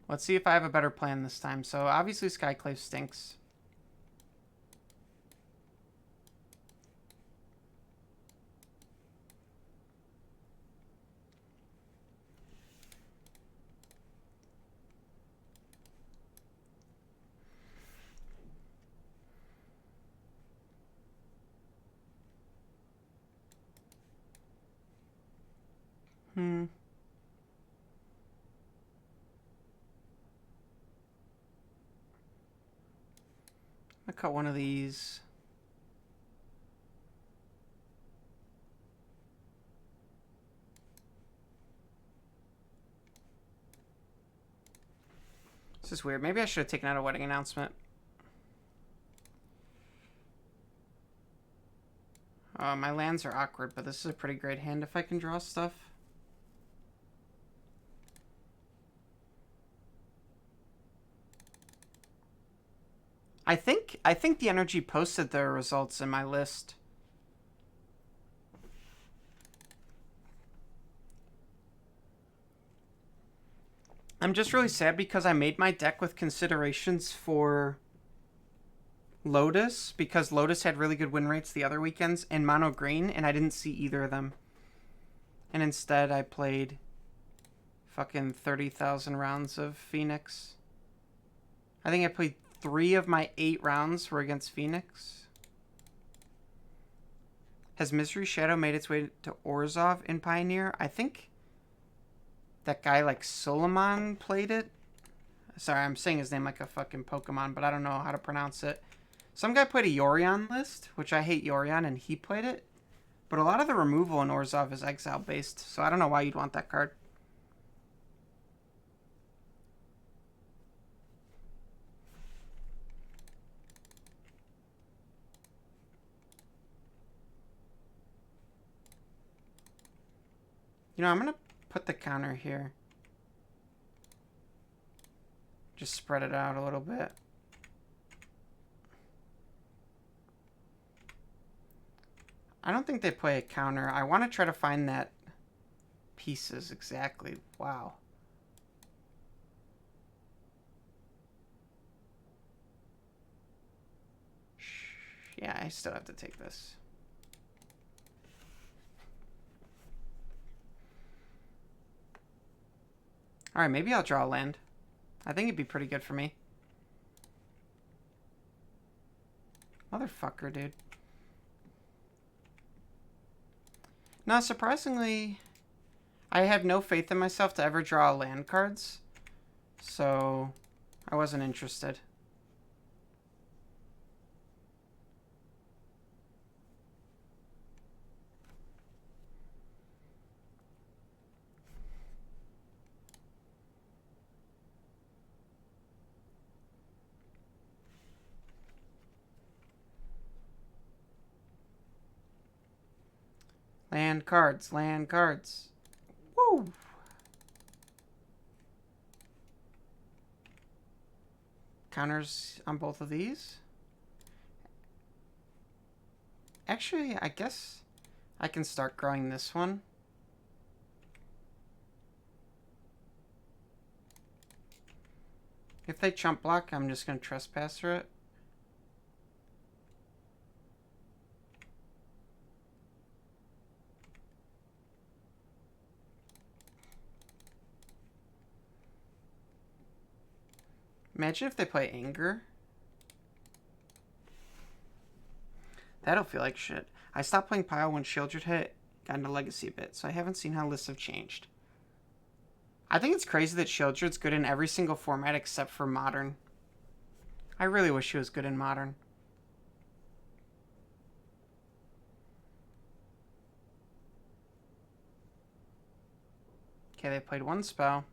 A: let's see if I have a better plan this time. So obviously Skyclave stinks. I cut one of these. This is weird. Maybe I should have taken out a wedding announcement. My lands are awkward, but this is a pretty great hand if I can draw stuff. I think the NRG posted their results in my list. I'm just really sad because I made my deck with considerations for Lotus, because Lotus had really good win rates the other weekends, and Mono Green, and I didn't see either of them. And instead I played fucking 30,000 rounds of Phoenix. I think I played 3 of my 8 rounds were against Phoenix. Has Misery Shadow made its way to Orzhov in Pioneer? I think that guy like Solomon played it. Sorry, I'm saying his name like a fucking Pokemon, but I don't know how to pronounce it. Some guy played a Yorion list, which I hate Yorion, and he played it. But a lot of the removal in Orzhov is exile based, so I don't know why you'd want that card. You know, I'm going to put the counter here. Just spread it out a little bit. I don't think they play a counter. I want to try to find that pieces exactly. Wow. Yeah, I still have to take this. Alright, maybe I'll draw a land. I think it'd be pretty good for me. Motherfucker, dude. No, surprisingly, I had no faith in myself to ever draw land cards. So, I wasn't interested. Land cards, land cards. Woo! Counters on both of these. Actually, I guess I can start growing this one. If they chump block, I'm just going to trespass through it. Imagine if they play Anger. That'll feel like shit. I stopped playing Pile when Shieldred hit, got into Legacy a bit, so I haven't seen how lists have changed. I think it's crazy that Shieldred's good in every single format except for Modern. I really wish he was good in Modern. Okay, they played one spell.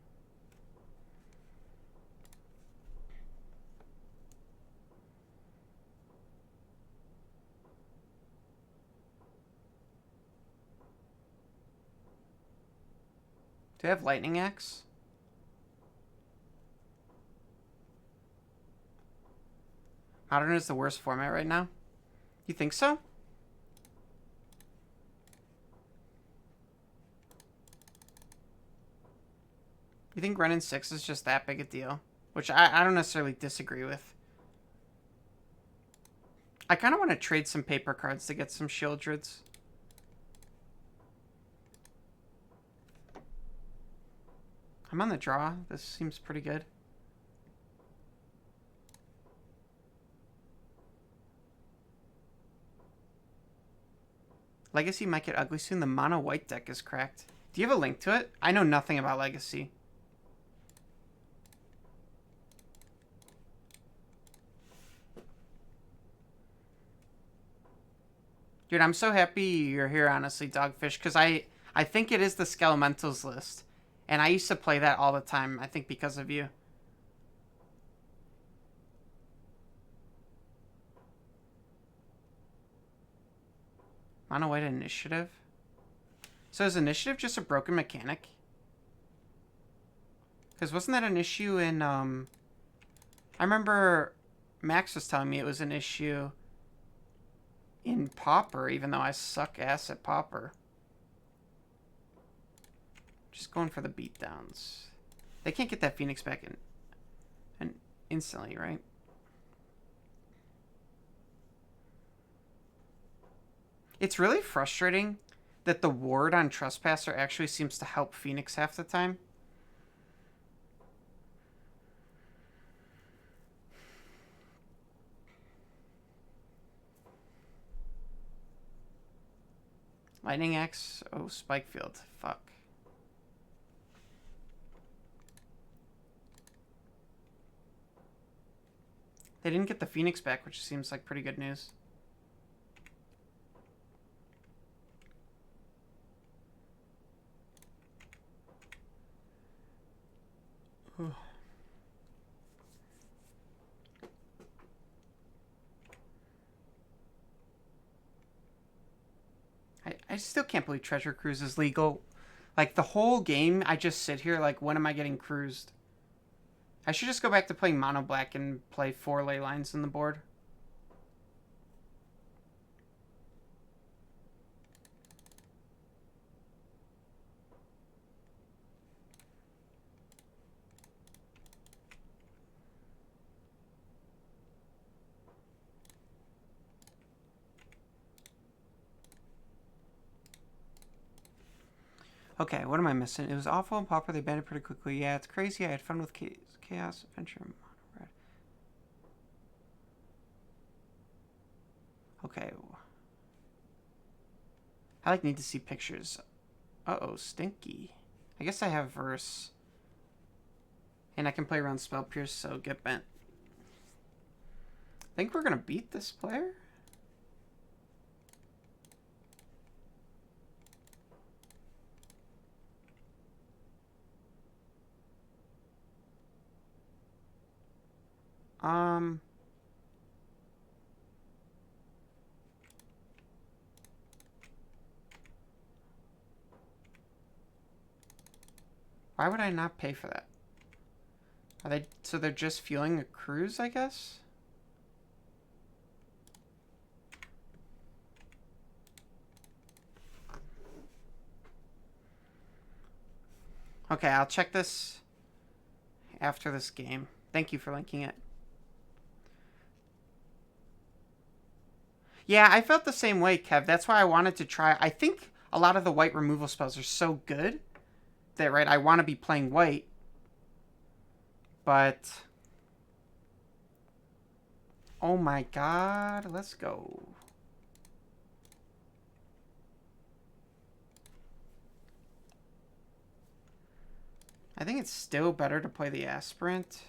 A: Do they have Lightning Axe? Modern is the worst format right now? You think so? You think Renin 6 is just that big a deal? Which I don't necessarily disagree with. I kind of want to trade some paper cards to get some Shieldreds. I'm on the draw. This seems pretty good. Legacy might get ugly soon. The mono white deck is cracked. Do you have a link to it? I know nothing about Legacy. Dude, I'm so happy you're here, honestly, Dogfish, because I think it is the Skelementals list. And I used to play that all the time, I think because of you. Mono white initiative? So is initiative just a broken mechanic? Because wasn't that an issue in, I remember Max was telling me it was an issue in Pauper, even though I suck ass at Pauper. Just going for the beatdowns. They can't get that Phoenix back in instantly, right? It's really frustrating that the ward on Trespasser actually seems to help Phoenix half the time. Lightning Axe. Oh, Spike Field. Fuck. They didn't get the Phoenix back, which seems like pretty good news. I still can't believe Treasure Cruise is legal. Like, the whole game, I just sit here like, when am I getting cruised? I should just go back to playing Mono Black and play 4 ley lines in the board. Okay, what am I missing? It was awful and popular. They banned it pretty quickly. Yeah, it's crazy. I had fun with Chaos Adventure Mono Red. Okay. I like need to see pictures. Uh-oh, Stinky. I guess I have Verse. And I can play around Spell Pierce, so get bent. I think we're going to beat this player. Why would I not pay for that? Are they, so they're just fueling a cruise, I guess? Okay, I'll check this after this game. Thank you for linking it. Yeah, I felt the same way, Kev. That's why I wanted to try. I think a lot of the white removal spells are so good that, right, I want to be playing white. But... oh my god, let's go. I think it's still better to play the Aspirant.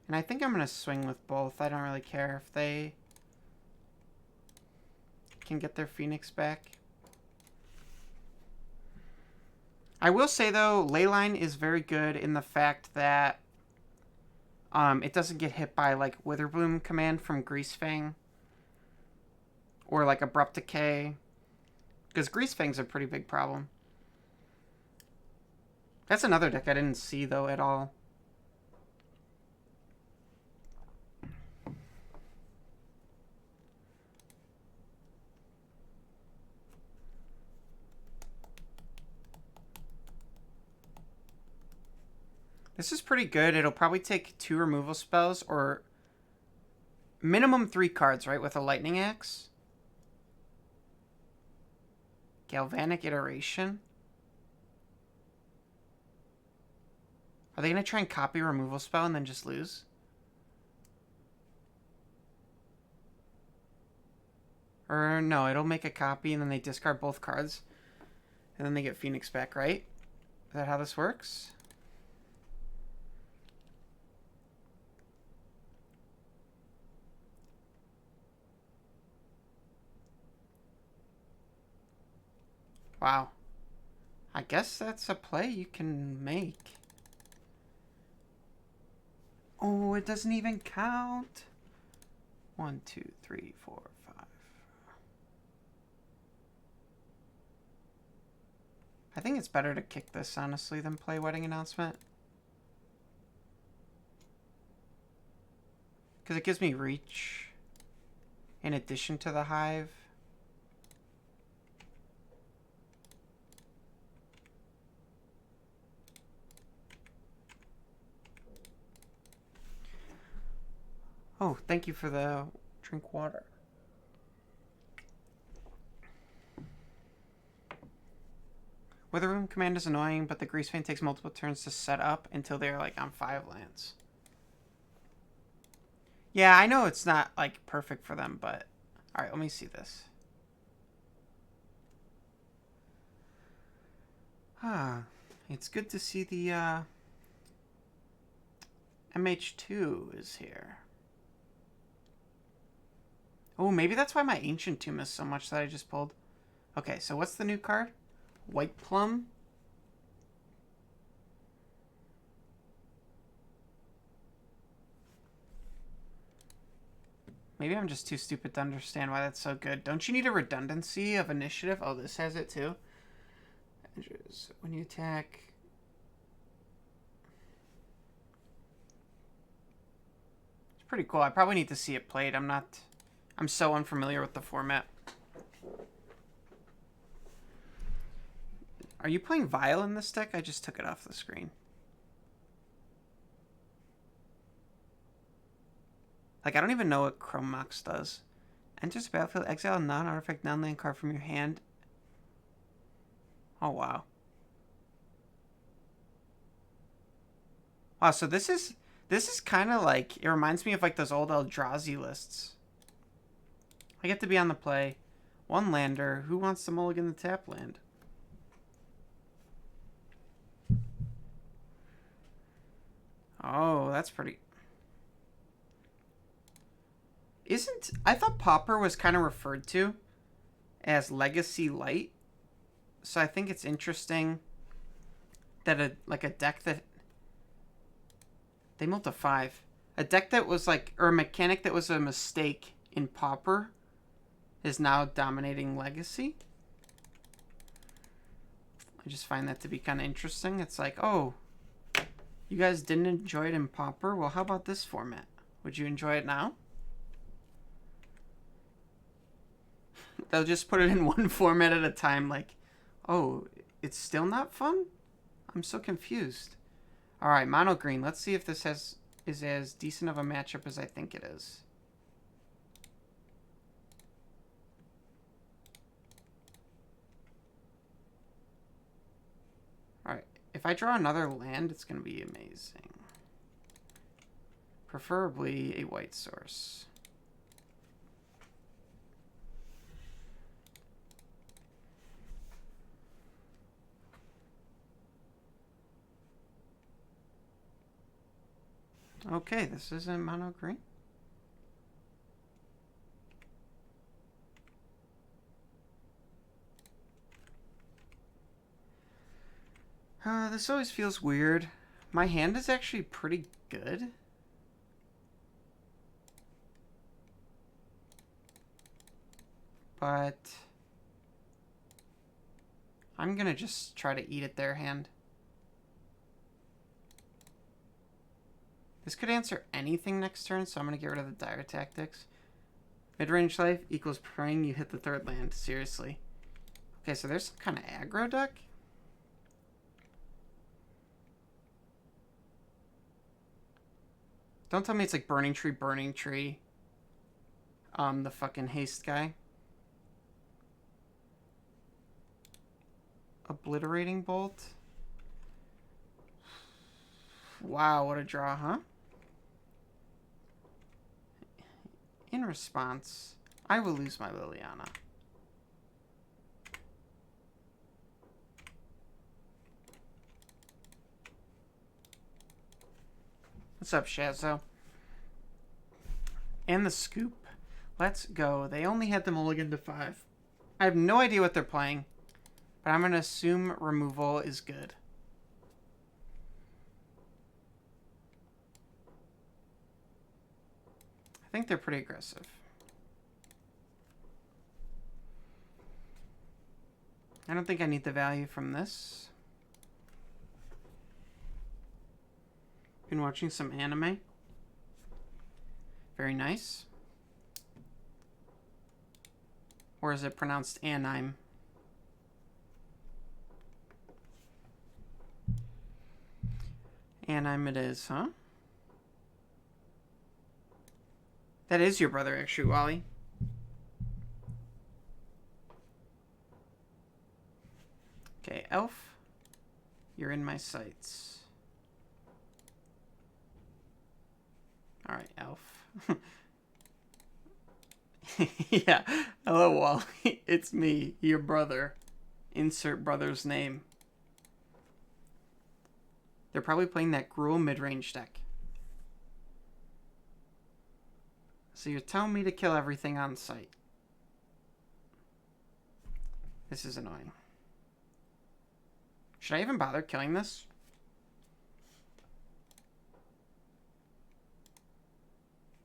A: And I think I'm going to swing with both. I don't really care if they can get their Phoenix back. I will say, though, Leyline is very good in the fact that it doesn't get hit by, like, Witherbloom command from Greasefang. Or, like, Abrupt Decay. Because Greasefang's a pretty big problem. That's another deck I didn't see, though, at all. This is pretty good. It'll probably take 2 removal spells, or minimum 3 cards, right, with a Lightning Axe. Galvanic Iteration. Are they going to try and copy a removal spell and then just lose? Or no, it'll make a copy and then they discard both cards. And then they get Phoenix back, right? Is that how this works? Wow. I guess that's a play you can make. Oh, it doesn't even count. 1, 2, 3, 4, 5. I think it's better to kick this, honestly, than play Wedding Announcement. Because it gives me reach in addition to the hive. Oh, thank you for the drink water. Wither Room command is annoying, but the Grease Paint takes multiple turns to set up until they're like on 5 lands. Yeah, I know it's not like perfect for them, but alright, let me see this. It's good to see the MH2 is here. Oh, maybe that's why my Ancient Tomb is so much that I just pulled. Okay, so what's the new card? White Plum. Maybe I'm just too stupid to understand why that's so good. Don't you need a redundancy of initiative? Oh, this has it too. When you attack... It's pretty cool. I probably need to see it played. I'm so unfamiliar with the format. Are you playing Vile in this deck? I just took it off the screen. Like, I don't even know what Chrome Mox does. Enters the battlefield, exile a non-artifact non-land card from your hand. Oh, wow. Wow, so this is kind of like, it reminds me of like those old Eldrazi lists. I get to be on the play. 1 lander. Who wants to mulligan the tap land? Oh, that's pretty... I thought Pauper was kind of referred to as Legacy Light. So I think it's interesting that a deck that... They moved to 5. A deck that was like... Or a mechanic that was a mistake in Pauper is now dominating Legacy. I just find that to be kind of interesting. It's like, oh... You guys didn't enjoy it in Pauper? Well, how about this format? Would you enjoy it now? They'll just put it in one format at a time, like, oh, it's still not fun? I'm so confused. Alright, mono green. Let's see if this is as decent of a matchup as I think it is. Alright, if I draw another land, it's going to be amazing. Preferably a white source. Okay, this isn't mono green. This always feels weird. My hand is actually pretty good. But I'm gonna just try to eat it their hand. This could answer anything next turn, so I'm gonna get rid of the dire tactics. Midrange life equals praying you hit the 3rd land. Seriously. Okay, so there's some kind of aggro deck. Don't tell me it's like Burning Tree, Burning Tree. The fucking haste guy. Obliterating Bolt. Wow, what a draw, huh? In response, I will lose my Liliana. What's up, Shazzo? And the scoop. Let's go. They only had the mulligan to 5. I have no idea what they're playing, but I'm going to assume removal is good. I think they're pretty aggressive. I don't think I need the value from this. Been watching some anime. Very nice. Or is it pronounced Anime? Anime it is, huh? That is your brother, actually, Wally. Okay, Elf. You're in my sights. Alright, Elf. Yeah. Hello, Wally. It's me, your brother. Insert brother's name. They're probably playing that Gruul midrange deck. So you're telling me to kill everything on sight. This is annoying. Should I even bother killing this?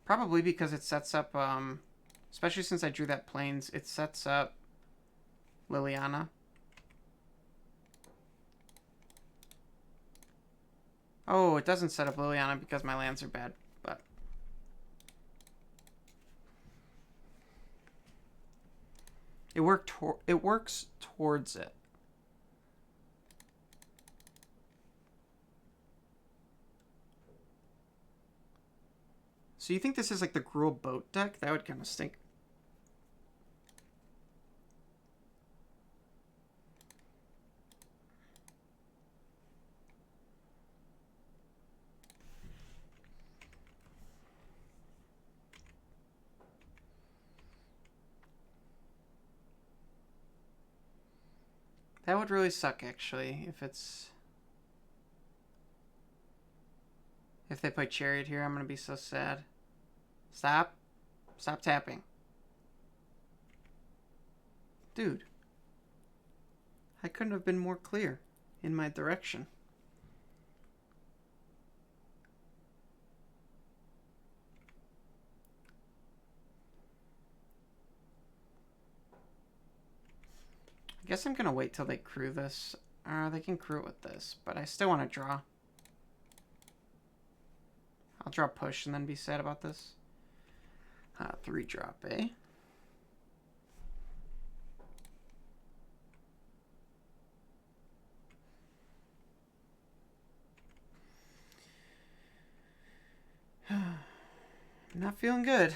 A: Probably because it sets up, especially since I drew that plains, it sets up Liliana. Oh, it doesn't set up Liliana because my lands are bad, but... It works towards it. So you think this is like the Gruul boat deck? That would kind of stink. That would really suck, actually, if they play Chariot here, I'm going to be so sad. Stop. Stop tapping. Dude. I couldn't have been more clear in my direction. I guess I'm going to wait till they crew this. They can crew it with this, but I still want to draw. I'll draw push and then be sad about this. 3-drop, eh? Not feeling good.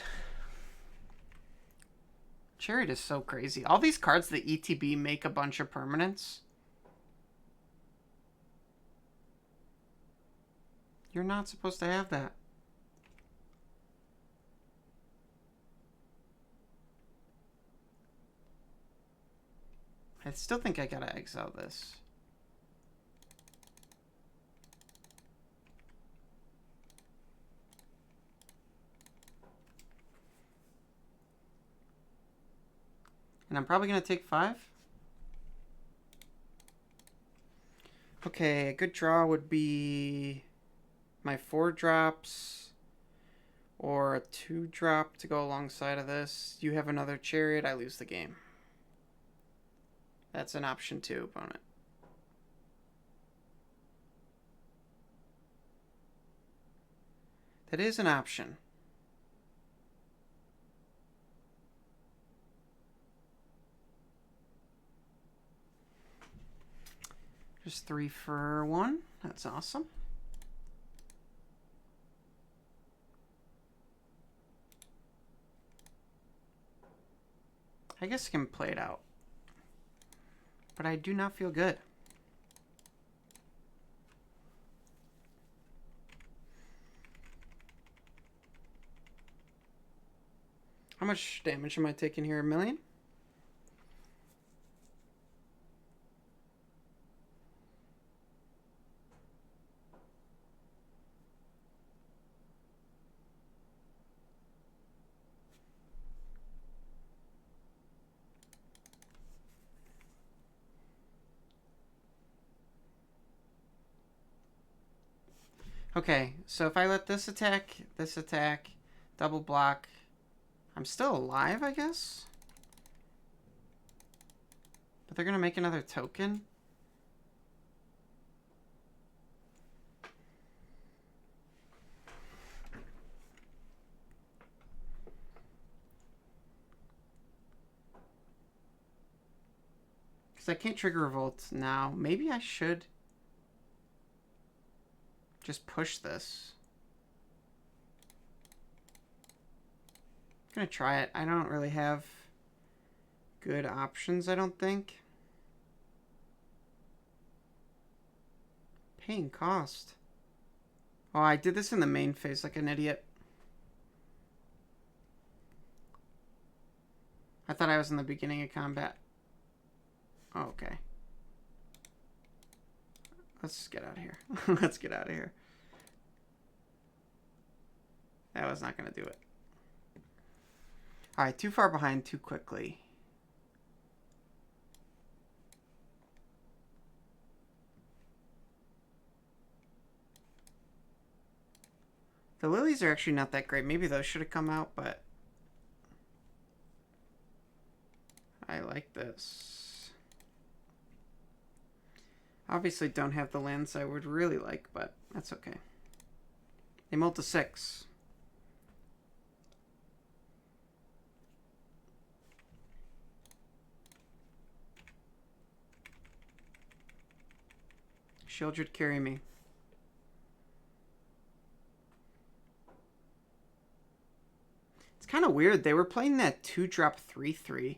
A: Chariot is so crazy. All these cards, the ETB, make a bunch of permanents. You're not supposed to have that. I still think I gotta exile this. And I'm probably gonna take 5. Okay, a good draw would be my 4 drops or a 2 drop to go alongside of this. You have another Chariot, I lose the game. That's an option too, opponent. That is an option. Just 3 for 1. That's awesome. I guess I can play it out. But I do not feel good. How much damage am I taking here? 1 million? Okay, so if I let this attack, double block, I'm still alive, I guess? But they're gonna make another token? Because I can't trigger Revolt now. Maybe I should just push this. I'm going to try it. I don't really have good options, I don't think. Paying cost. Oh, I did this in the main phase like an idiot. I thought I was in the beginning of combat. Oh, okay. Let's get out of here. Let's get out of here. That was not going to do it. Alright, too far behind too quickly. The lilies are actually not that great. Maybe those should have come out, but I like this. Obviously don't have the lands I would really like, but that's okay. They mulled to 6. Shieldred, carry me. It's kind of weird. They were playing that 2-drop 3/3.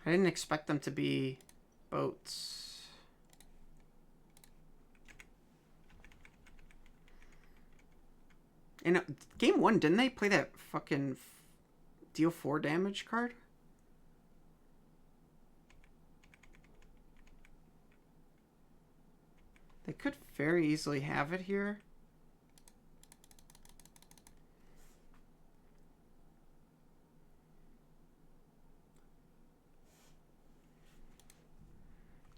A: I didn't expect them to be boats. In game 1, didn't they play that fucking deal 4 damage card? They could very easily have it here.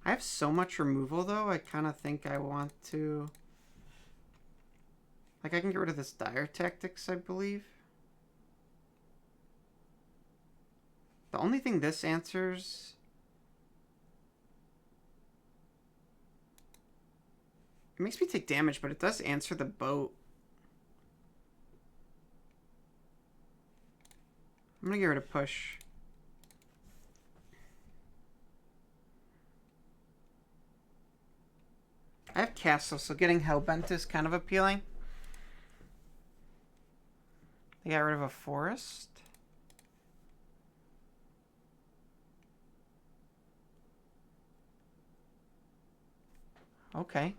A: I have so much removal, though. I kind of think I want to... Like, I can get rid of this Dire Tactics, I believe. The only thing this answers... It makes me take damage, but it does answer the boat. I'm going to get rid of push. I have castle, so getting Hellbent is kind of appealing. They got rid of a forest. Okay.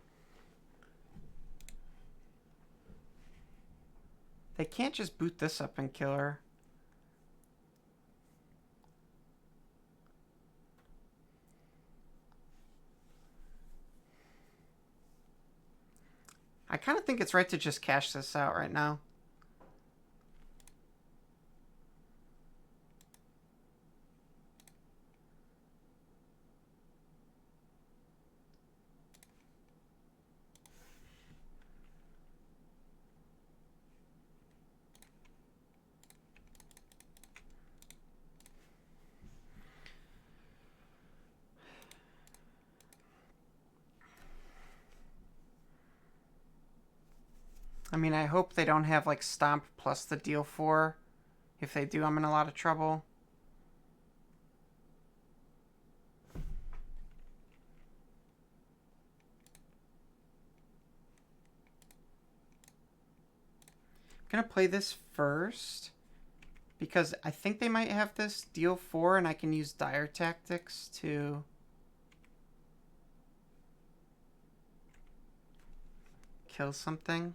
A: They can't just boot this up and kill her. I kind of think it's right to just cash this out right now. I mean, I hope they don't have, like, Stomp plus the deal 4. If they do, I'm in a lot of trouble. I'm going to play this first. Because I think they might have this deal 4, and I can use Dire Tactics to... kill something.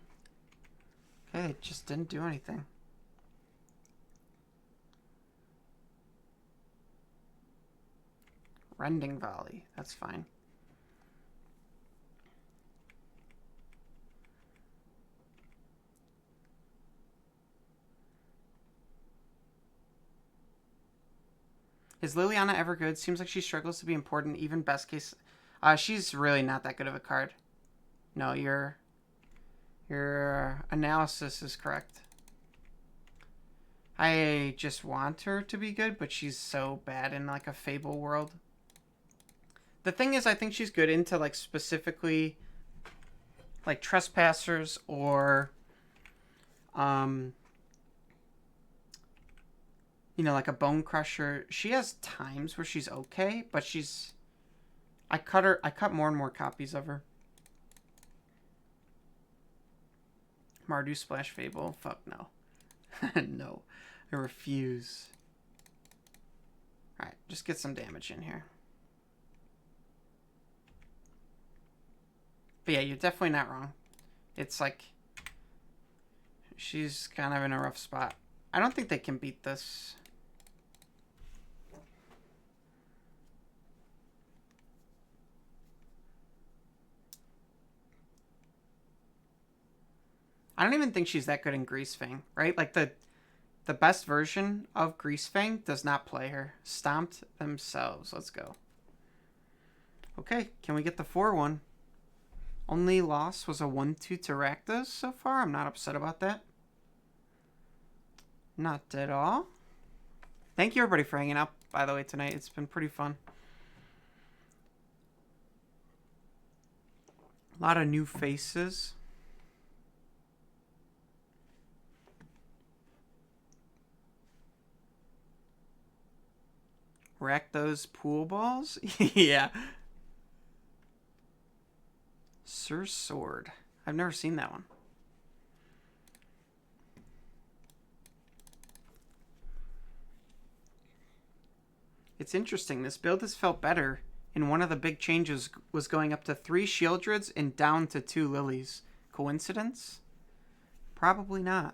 A: Okay, it just didn't do anything. Rending Volley. That's fine. Is Liliana ever good? Seems like she struggles to be important, even best case. She's really not that good of a card. No, your analysis is correct. I just want her to be good, but she's so bad in, like, a Fable world. The thing is, I think she's good into, like, specifically, like, Trespassers or, you know, like a Bone Crusher. She has times where she's okay, but she's... I cut more and more copies of her. Mardu Splash Fable. Fuck no. No. I refuse. Alright, just get some damage in here. But yeah, you're definitely not wrong. It's like... she's kind of in a rough spot. I don't think they can beat this. I don't even think she's that good in Greasefang, right? Like, the best version of Greasefang does not play her. Stomped themselves. Let's go. Okay, can we get the 4-1? Only loss was a 1-2 to Rakdos so far. I'm not upset about that. Not at all. Thank you, everybody, for hanging out, by the way, tonight. It's been pretty fun. A lot of new faces. Rack those pool balls? Yeah. Sir Sword. I've never seen that one. It's interesting. This build has felt better, and one of the big changes was going up to 3 Shieldreds and down to 2 Lilies. Coincidence? Probably not.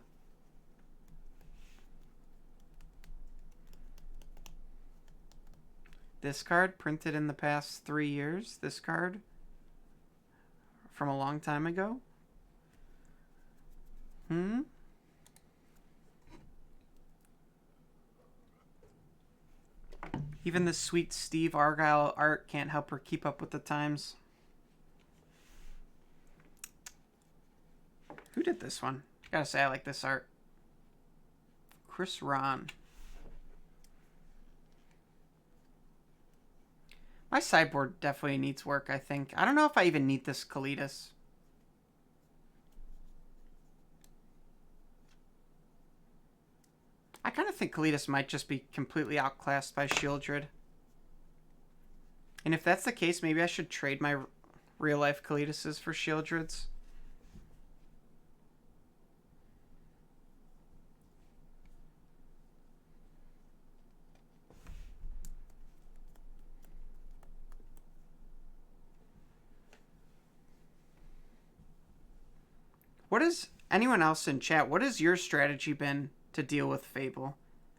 A: This card, printed in the past 3 years. This card, from a long time ago. Even the sweet Steve Argyle art can't help her keep up with the times. Who did this one? Gotta say, I like this art. Chris Ron. My sideboard definitely needs work, I think. I don't know if I even need this Kalidas. I kind of think Kalidas might just be completely outclassed by Shieldred. And if that's the case, maybe I should trade my real-life Kalidases for Shieldreds. What is anyone else in chat? What has your strategy been to deal with Fable?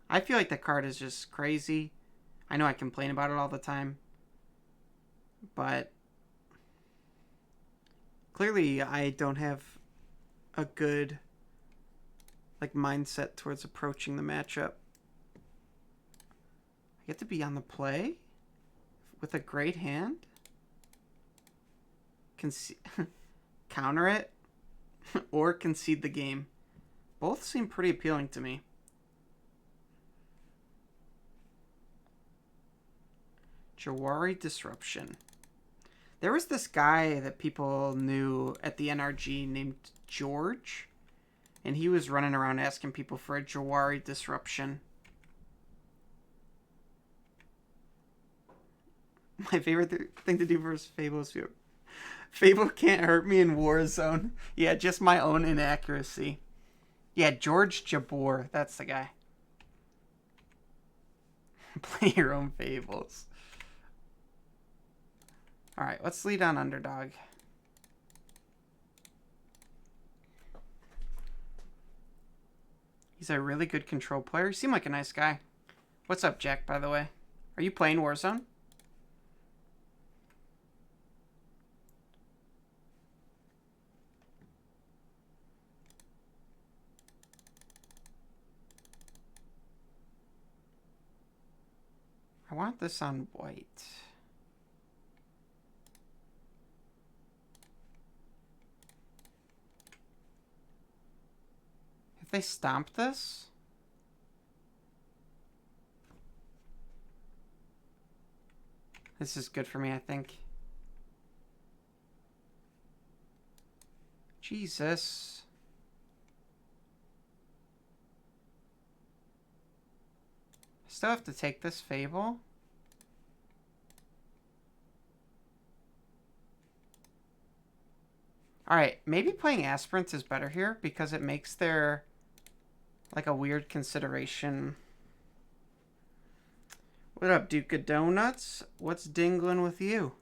A: I feel like the card is just crazy. I know I complain about it all the time, but clearly I don't have a good mindset towards approaching the matchup. I get to be on the play with a great hand. Counter it. Or concede the game. Both seem pretty appealing to me. Jawari Disruption. There was this guy that people knew at the NRG named George, and he was running around asking people for a Jawari Disruption. My favorite thing to do versus Fable is Fable can't hurt me in Warzone. Yeah, just my own inaccuracy. Yeah, George Jabor. That's the guy. Play your own Fables. Alright, let's lead on Underdog. He's a really good control player. He seemed like a nice guy. What's up, Jack, by the way? Are you playing Warzone? I want this on white. If they stomp this? This is good for me, I think. Jesus. Still have to take this Fable. Alright, maybe playing Aspirants is better here because it makes their, like, a weird consideration. What up, Duke of Donuts? What's dingling with you?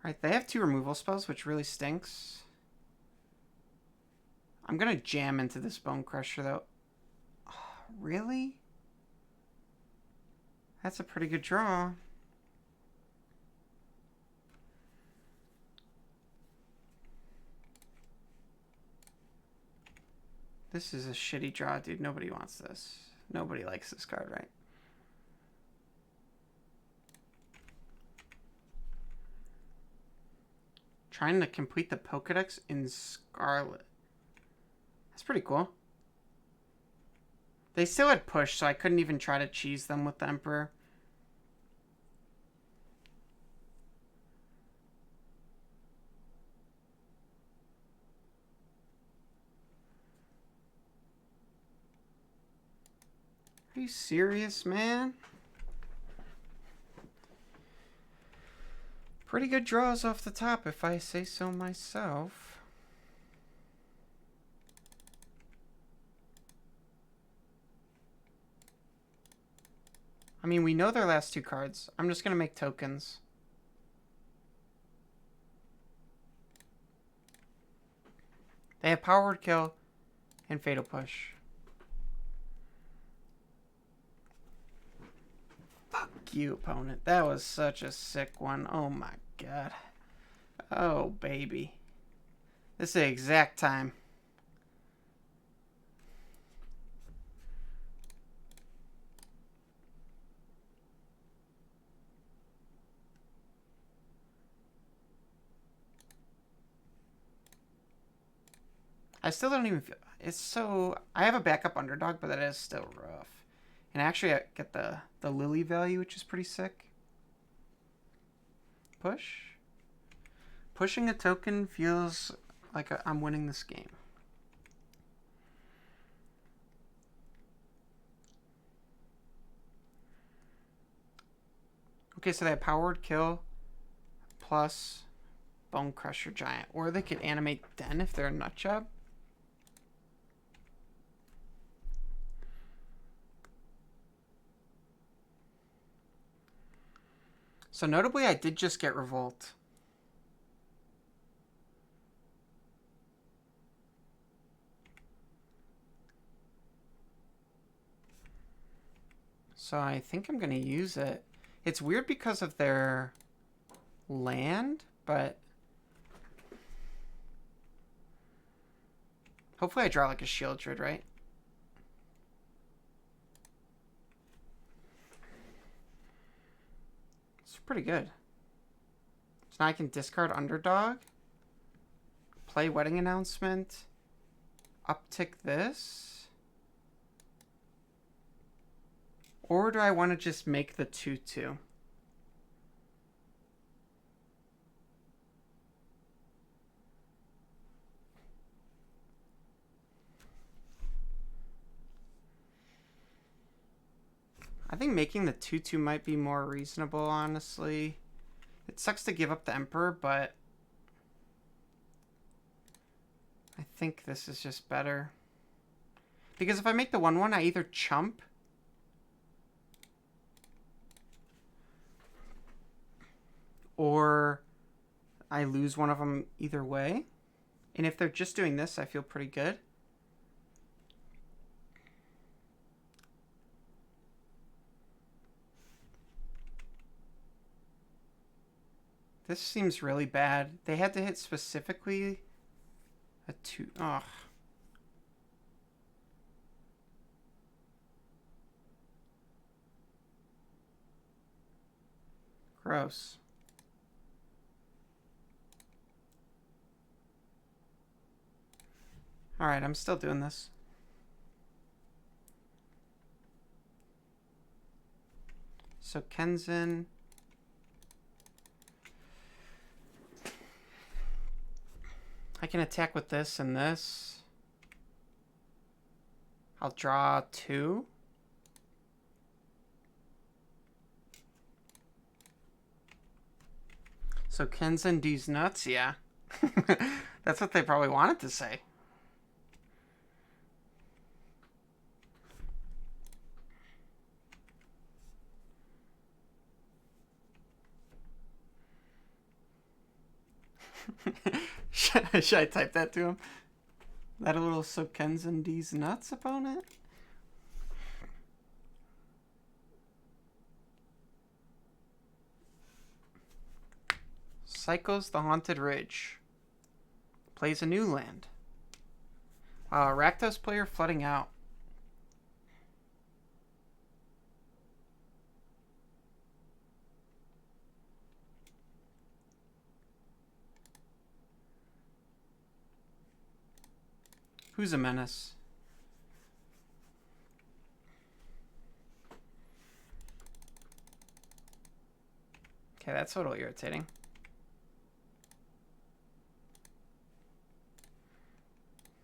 A: Alright, they have 2 removal spells, which really stinks. I'm gonna jam into this Bone Crusher, though. Oh, really? That's a pretty good draw. This is a shitty draw, dude. Nobody wants this. Nobody likes this card, right? Trying to complete the Pokedex in Scarlet. That's pretty cool. They still had push, so I couldn't even try to cheese them with the Emperor. Are you serious, man? Pretty good draws off the top, if I say so myself. I mean, we know their last 2 cards. I'm just going to make tokens. They have Power Word Kill and Fatal Push. Fuck you, opponent. That was such a sick one. Oh my god. Oh, baby. This is the exact time. I still don't even feel... It's so... I have a backup underdog, but that is still rough. And actually, I get the Lily value, which is pretty sick. Push. Pushing a token feels like I'm winning this game. Okay, so they have Power Word Kill plus Bone Crusher Giant. Or they could animate Den if they're a nut job. So notably, I did just get Revolt. So I think I'm going to use it. It's weird because of their land, but hopefully I draw like a Shield Druid, right? It's pretty good. So now I can discard Underdog, play Wedding Announcement, uptick this. Or do I want to just make the 2/2? I think making the 2/2 might be more reasonable, honestly. It sucks to give up the Emperor, but I think this is just better. Because if I make the 1/1, I either chump or I lose one of them either way. And if they're just doing this, I feel pretty good. This seems really bad. They had to hit specifically a 2. Ugh. Gross. Alright, I'm still doing this. So Kenzin. I can attack with this and this. I'll draw 2. So Ken's and D's nuts, yeah. That's what they probably wanted to say. Should I type that to him? That a little so Ken's and D's nuts opponent? Cycles the Haunted Ridge. Plays a new land. Wow, Rakdos player flooding out. Who's a menace? Okay, that's a little irritating.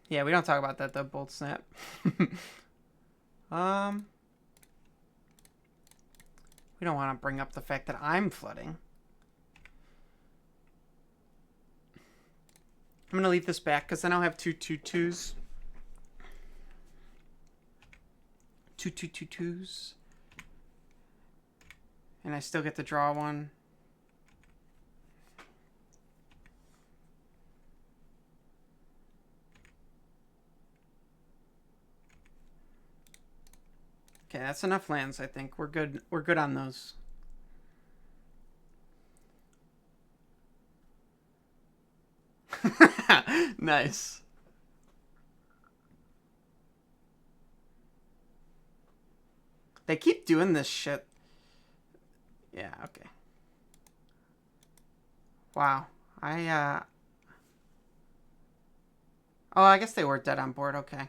A: Yeah, we don't talk about that though, Bolt Snap. We don't want to bring up the fact that I'm flooding. I'm going to leave this back because then I'll have 2 2/2s. 2 2/2s. And I still get to draw one. Okay, that's enough lands, I think. We're good. We're good on those. Nice. They keep doing this shit. Yeah, okay. Wow. Oh, I guess they were dead on board. Okay.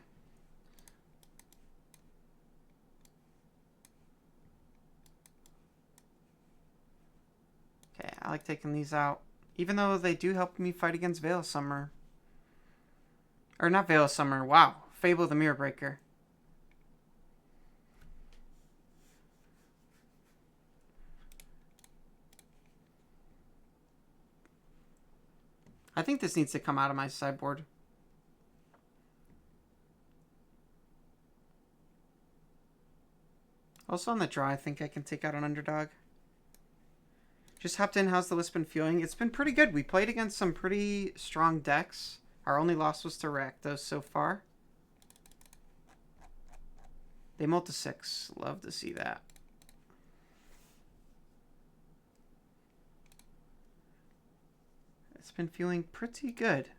A: Okay, I like taking these out. Even though they do help me fight against Veil Summer. Or not Veil Summer. Wow. Fable the Mirror Breaker. I think this needs to come out of my sideboard. Also on the draw, I think I can take out an underdog. Just hopped in. How's the list been feeling? It's been pretty good. We played against some pretty strong decks. Our only loss was to Rakdos so far. They mulled to 6. Love to see that. It's been feeling pretty good.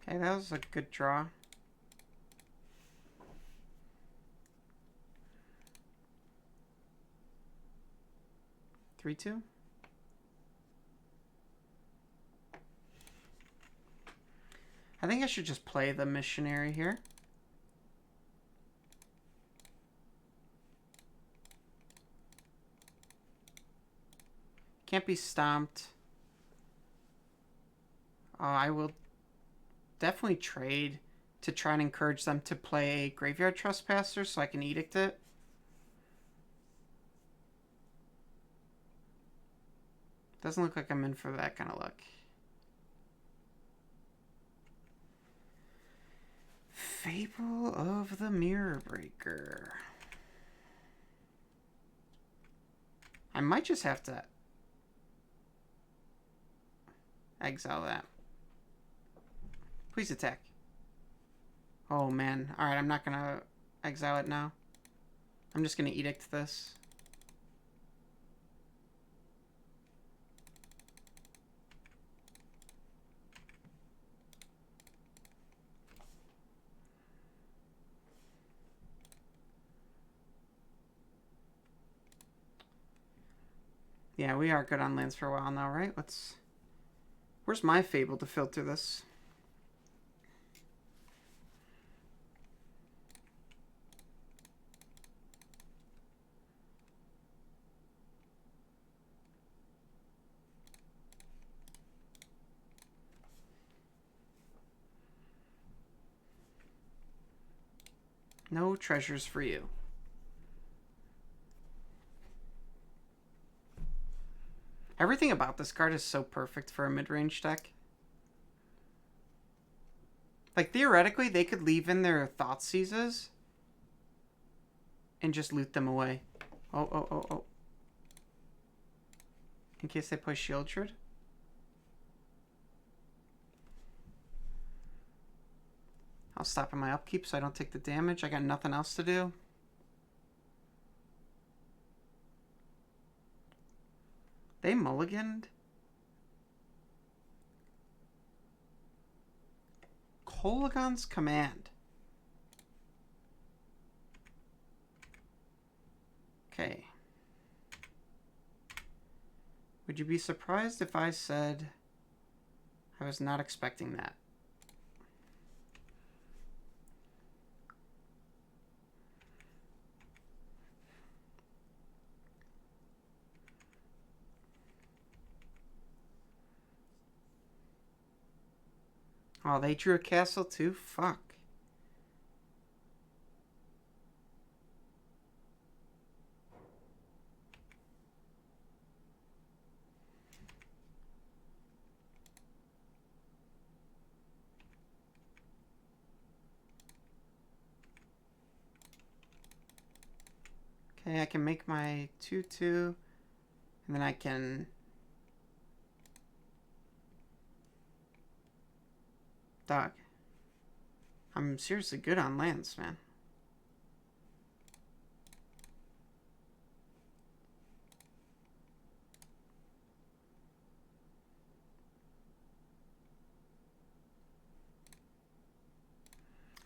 A: Okay, that was a good draw. Three, 2. I think I should just play the missionary here. Can't be stomped. I will definitely trade to try and encourage them to play Graveyard Trespasser so I can edict it. Doesn't look like I'm in for that kind of luck. Fable of the Mirror Breaker. I might just have to exile that. Please attack. Oh man. Alright, I'm not gonna exile it now. I'm just gonna edict this. Yeah, we are good on lands for a while now, right? Let's Where's my Fable to filter this? No treasures for you. Everything about this card is so perfect for a mid-range deck. Like, theoretically, they could leave in their Thoughtseizes and just loot them away. Oh. In case they play Shieldred. I'll stop in my upkeep so I don't take the damage. I got nothing else to do. They mulliganed. Kolaghan's Command. Okay. Would you be surprised if I said I was not expecting that? Oh, they drew a castle too? Fuck. Okay, I can make my 2/2, and then I can... Dog. I'm seriously good on lands, man.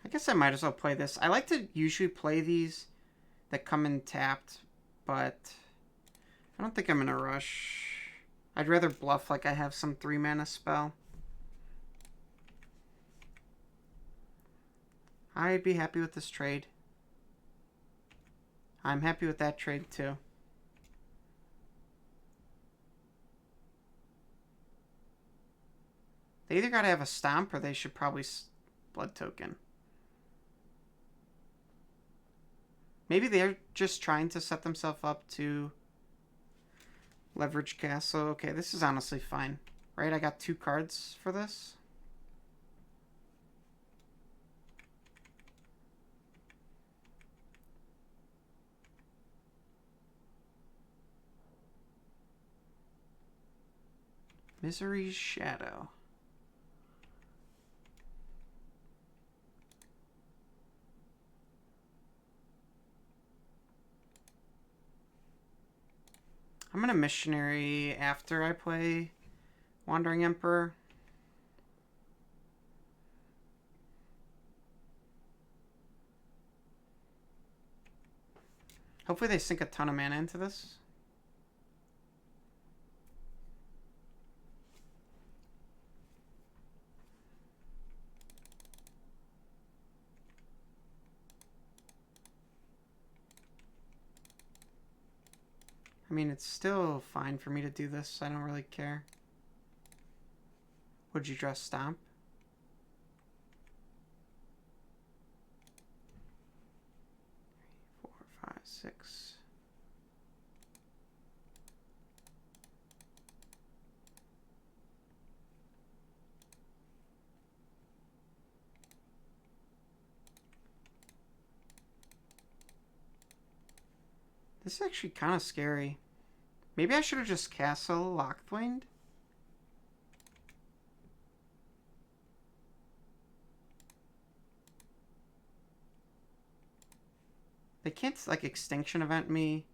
A: I guess I might as well play this. I like to usually play these that come in tapped, but I don't think I'm in a rush. I'd rather bluff like I have some 3-mana spell. I'd be happy with this trade. I'm happy with that trade too. They either gotta have a stomp or they should probably blood token. Maybe they're just trying to set themselves up to leverage castle. Okay, this is honestly fine. Right, I got 2 cards for this. Misery's Shadow. I'm gonna missionary after I play Wandering Emperor. Hopefully they sink a ton of mana into this. I mean, it's still fine for me to do this. I don't really care. Would you draw Stomp? Four, five, six. This is actually kind of scary. Maybe I should have just Castle Lochthwained. They can't, like, Extinction Event me.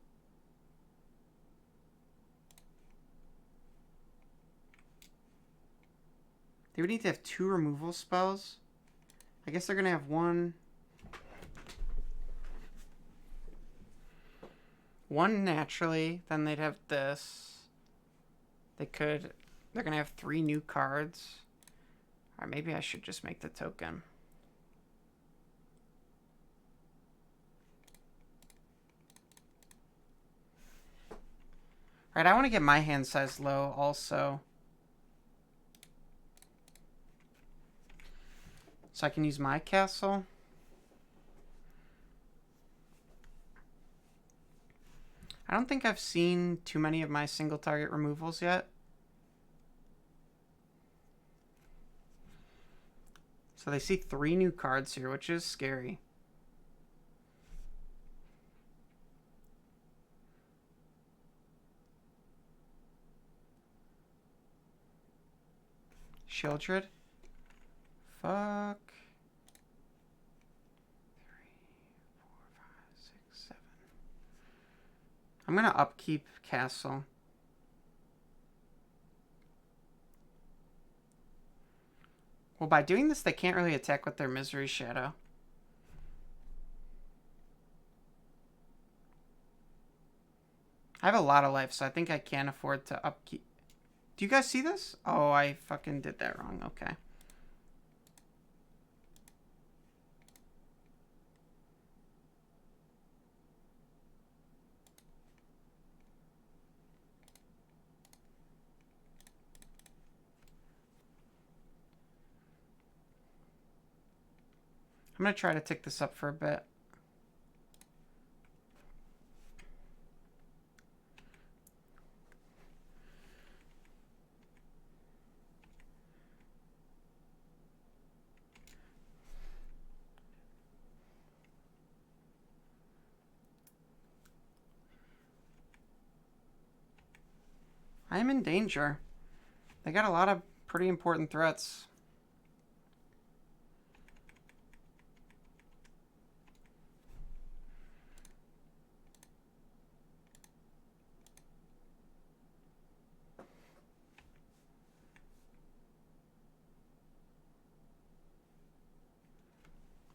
A: They would need to have 2 removal spells. I guess they're going to have 1. 1 naturally, then they'd have this. They could They're going to have 3 new cards. Or maybe I should just make the token. Alright, I want to get my hand size low also. So I can use my castle. I don't think I've seen too many of my single target removals yet. So they see 3 new cards here, which is scary. Shieldred. Fuck. 3, 4, 5, 6, 7. I'm gonna upkeep castle. Well, by doing this, they can't really attack with their Misery Shadow. I have a lot of life, so I think I can afford to upkeep. Do you guys see this? Oh, I fucking did that wrong. Okay. I'm going to try to tick this up for a bit. I am in danger. They got a lot of pretty important threats.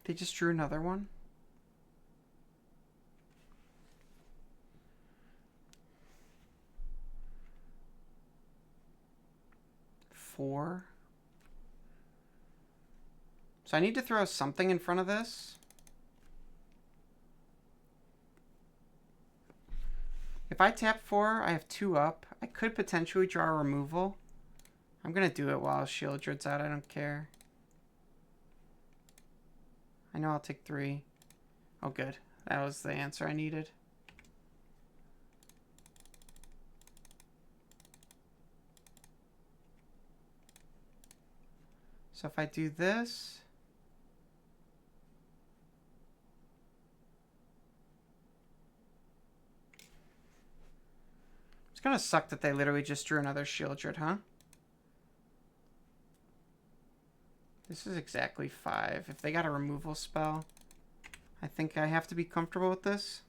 A: They just drew another one. Four. So I need to throw something in front of this. If I tap 4, I have 2 up. I could potentially draw a removal. I'm going to do it while Shieldred's out. I don't care. I know I'll take 3. Oh, good. That was the answer I needed. So if I do this... It's gonna suck that they literally just drew another Shieldred, huh? This is exactly 5. If they got a removal spell, I think I have to be comfortable with this.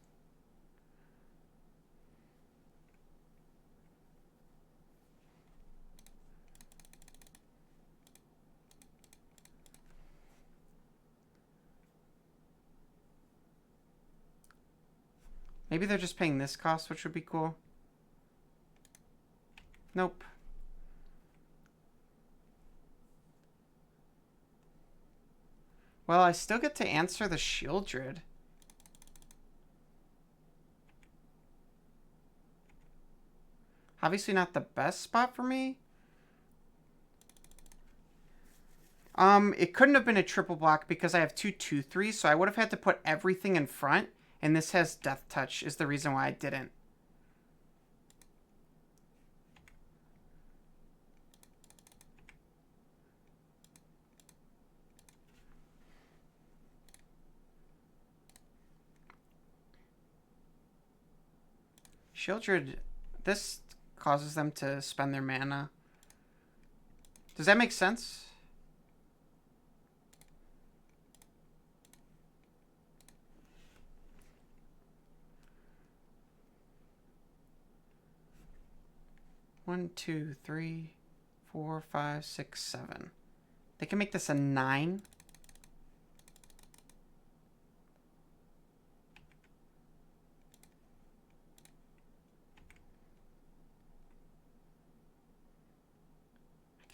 A: Maybe they're just paying this cost, which would be cool. Nope. Well, I still get to answer the Shieldred. Obviously not the best spot for me. It couldn't have been a triple block because I have 2/2/3, so I would have had to put everything in front, and this has Death Touch is the reason why I didn't. Shieldred, this causes them to spend their mana. Does that make sense? One, two, three, 4, 5, 6, 7. They can make this a 9.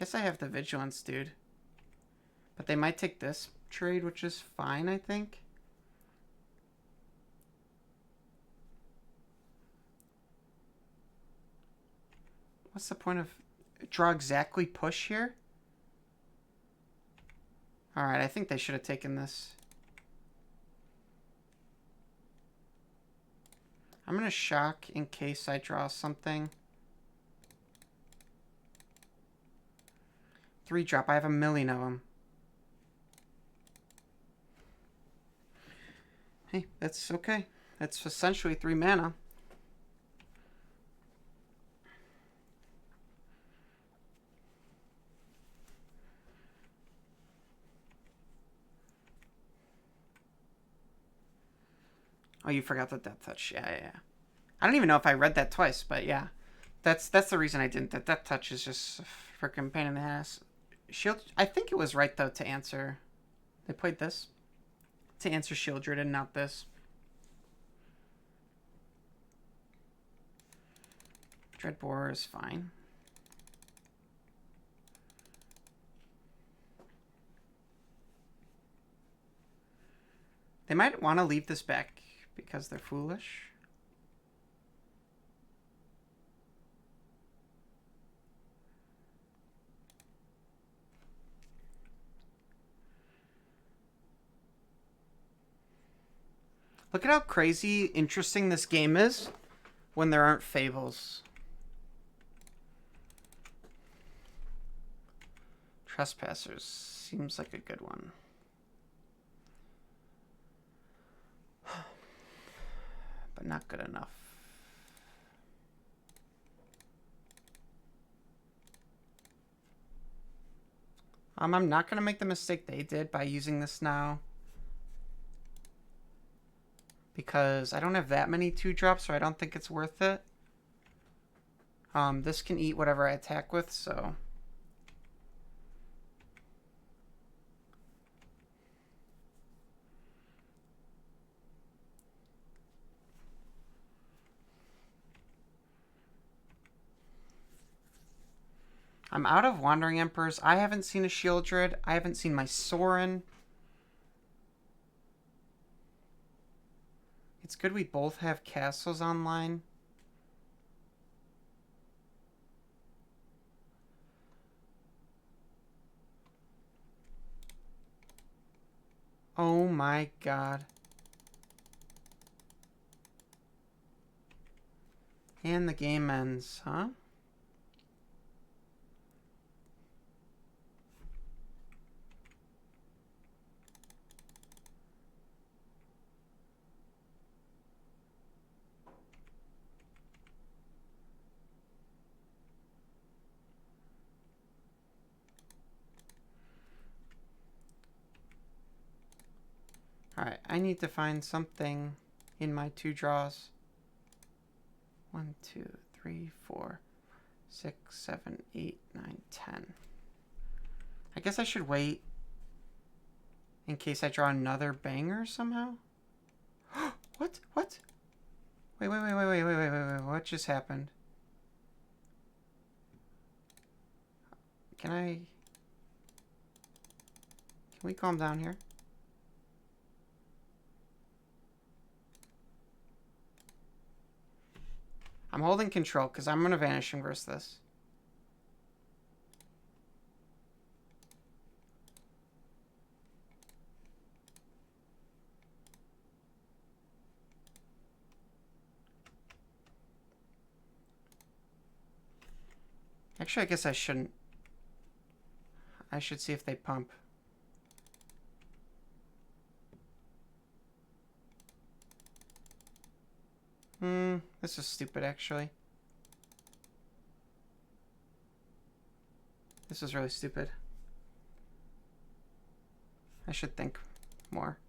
A: guess I have the vigilance, dude. But they might take this trade, which is fine, I think. What's the point of draw exactly push here? Alright, I think they should have taken this. I'm going to shock in case I draw something. 3-drop. I have 1,000,000 of them. Hey, that's okay. That's essentially 3 mana. Oh, you forgot the Death Touch. Yeah. I don't even know if I read that twice, but yeah. That's the reason I didn't. That Death Touch is just a freaking pain in the ass. Shield... I think it was right, though, to answer... They played this. To answer Shieldred and not this. Dreadbore is fine. They might want to leave this back because they're foolish. Look at how crazy interesting this game is when there aren't fables. Trespassers seems like a good one. But not good enough. I'm not going to make the mistake they did by using this now. Because I don't have that many 2-drops, so I don't think it's worth it. This can eat whatever I attack with, so... I'm out of Wandering Emperors. I haven't seen a Shieldred. I haven't seen my Sorin. It's good we both have castles online. Oh my god. And the game ends, huh? Alright, I need to find something in my 2 draws. 1, 2, 3, 4, 6, 7, 8, 9, 10. I guess I should wait in case I draw another banger somehow. What? What? Wait. What just happened? Can we calm down here? I'm holding control because I'm going to Vanishing Verse this. Actually, I guess I shouldn't. I should see if they pump. This is stupid, actually. This is really stupid. I should think more.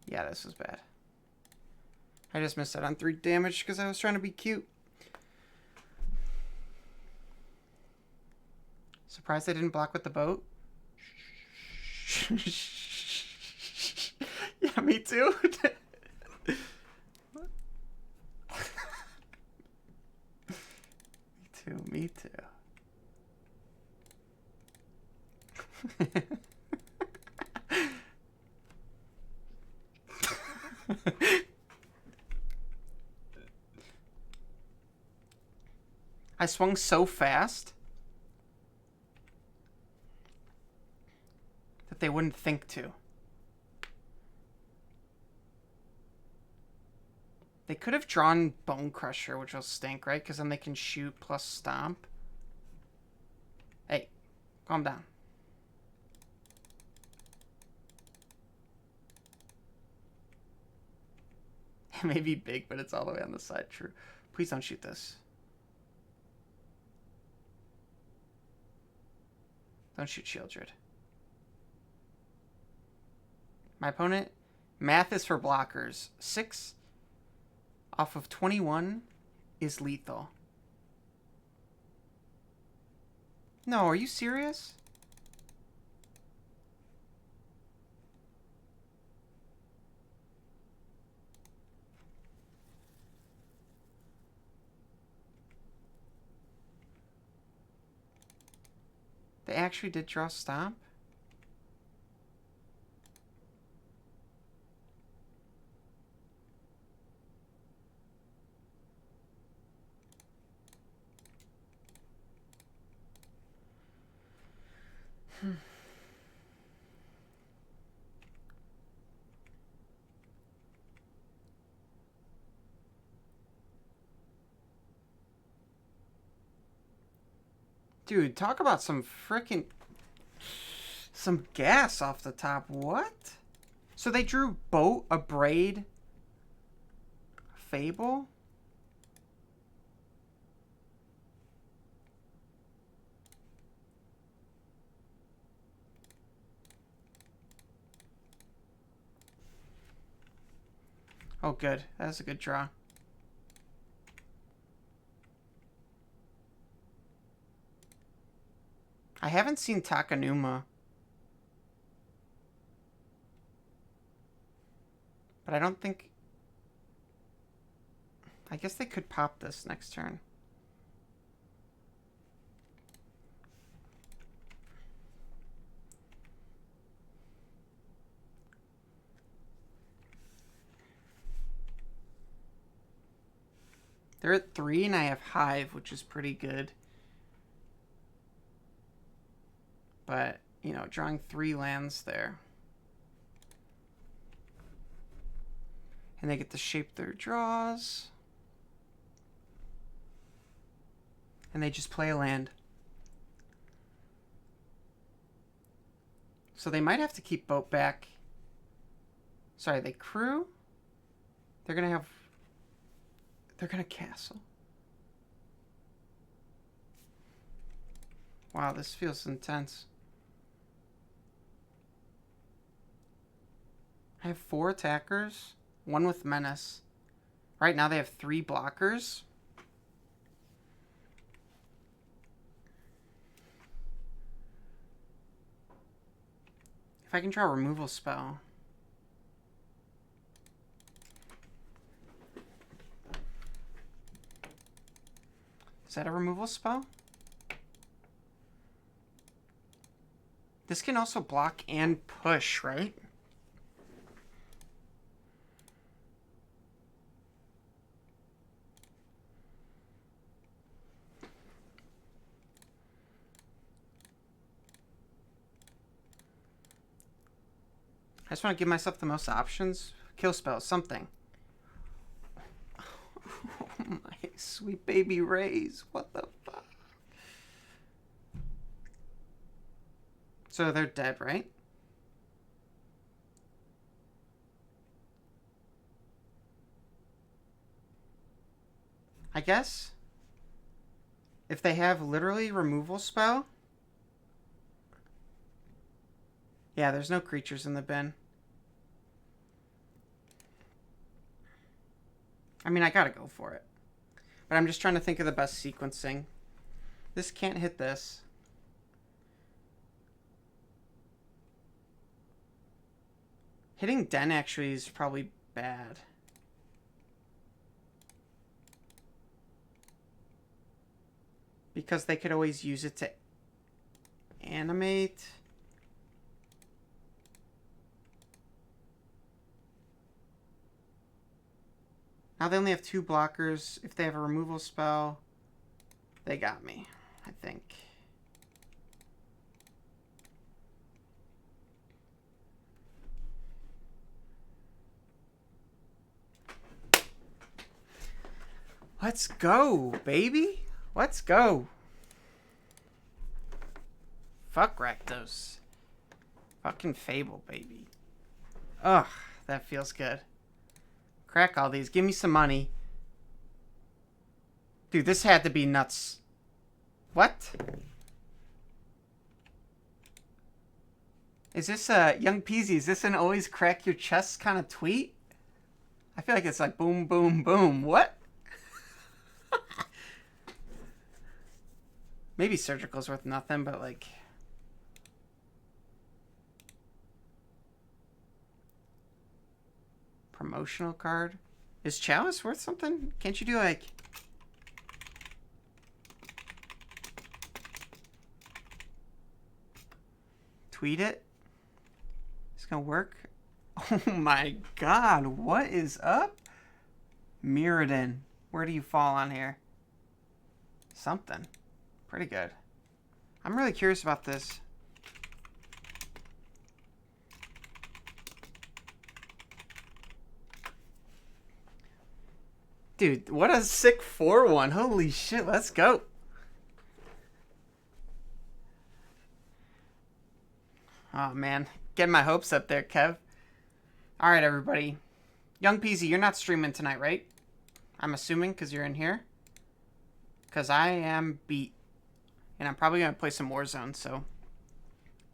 A: Yeah, this is bad. I just missed out on 3 damage because I was trying to be cute. Surprised I didn't block with the boat. Yeah, me too. I swung so fast that they wouldn't think to. They could have drawn Bone Crusher, which will stink, right? Because then they can shoot plus Stomp. Hey, calm down. It may be big, but it's all the way on the side. True. Please don't shoot this. Don't shoot Shieldred. My opponent, math is for blockers. 6 off of 21 is lethal. No, are you serious? They actually did draw Stomp? Dude, talk about some freaking... some gas off the top. What? So they drew Boat, a Braid, Fable? Oh, good. That's a good draw. I haven't seen Takanuma. But I don't think... I guess they could pop this next turn. They're at 3 and I have Hive, which is pretty good. But, you know, drawing 3 lands there. And they get to shape their draws. And they just play a land. So they might have to keep Boat back. Sorry, they crew? They're going to have... They're going to castle. Wow, this feels intense. I have 4 attackers, 1 with Menace. Right now they have 3 blockers. If I can draw a removal spell. Is that a removal spell? This can also block and push, right? I just want to give myself the most options. Kill spell, something. Oh my sweet baby rays. What the fuck? So they're dead, right? I guess. If they have literally removal spell. Yeah, there's no creatures in the bin. I mean, I gotta go for it. But I'm just trying to think of the best sequencing. This can't hit this. Hitting Den actually is probably bad. Because they could always use it to animate. Now they only have 2 blockers. If they have a removal spell, they got me, I think. Let's go, baby. Let's go. Fuck Rakdos. Fucking Fable, baby. Ugh, that feels good. Crack all these. Give me some money. Dude, this had to be nuts. What? Is this Young Peasy? Is this an always crack your chest kind of tweet? I feel like it's like boom, boom, boom. What? Maybe Surgical's worth nothing, but like... Promotional card? Is Chalice worth something? Can't you do like... Tweet it? It's gonna work? Oh my god, what is up? Mirrodin. Where do you fall on here? Something. Pretty good. I'm really curious about this. Dude, what a sick 4-1. Holy shit, let's go. Oh, man. Getting my hopes up there, Kev. All right, everybody. Young Peasy, you're not streaming tonight, right? I'm assuming because you're in here. Because I am beat. And I'm probably going to play some Warzone, so...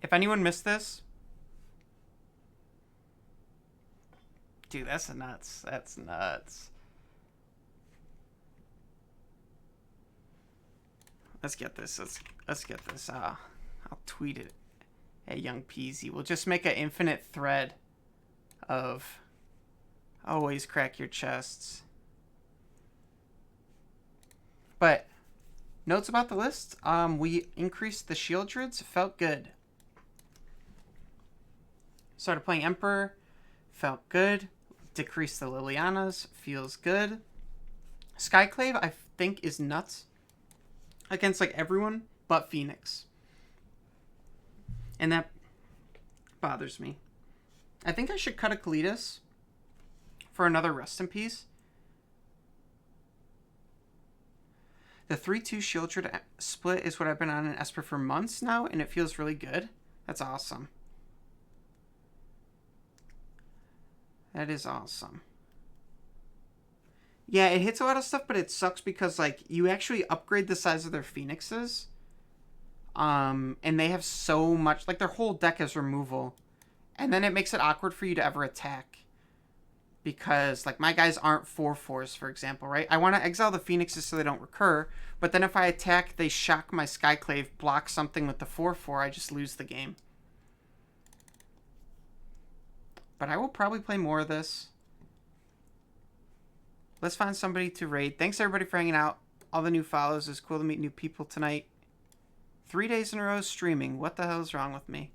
A: If anyone missed this... Dude, that's nuts. That's nuts. Let's get this. Let's get this. I'll tweet it. Hey, Young Peasy. We'll just make an infinite thread of always crack your chests. But notes about the list. We increased the shield druids. Felt good. Started playing Emperor. Felt good. Decreased the Lilianas. Feels good. Skyclave, I think, is nuts. Against, like, everyone but Phoenix. And that bothers me. I think I should cut a Kalidas for another Rest in Peace. The 3-2 Shield Druid split is what I've been on in Esper for months now, and it feels really good. That's awesome. That is awesome. Yeah, it hits a lot of stuff, but it sucks because, like, you actually upgrade the size of their Phoenixes. And they have so much... Like, their whole deck has removal. And then it makes it awkward for you to ever attack. Because, like, my guys aren't 4/4s, for example, right? I want to exile the Phoenixes so they don't recur. But then if I attack, they shock my Skyclave, block something with the 4/4, I just lose the game. But I will probably play more of this. Let's find somebody to raid. Thanks, everybody, for hanging out. All the new follows. It's cool to meet new people tonight. 3 days in a row streaming. What the hell is wrong with me?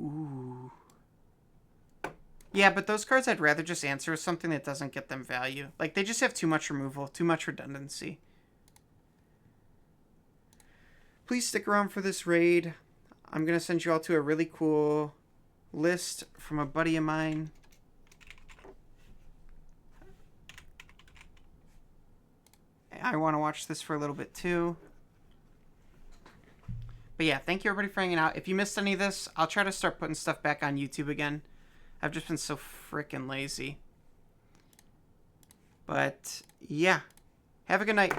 A: Ooh. Yeah, but those cards I'd rather just answer with something that doesn't get them value. Like, they just have too much removal, too much redundancy. Please stick around for this raid. I'm going to send you all to a really cool list from a buddy of mine. I want to watch this for a little bit too. But yeah, thank you everybody for hanging out. If you missed any of this, I'll try to start putting stuff back on YouTube again. I've just been so freaking lazy. But yeah, have a good night.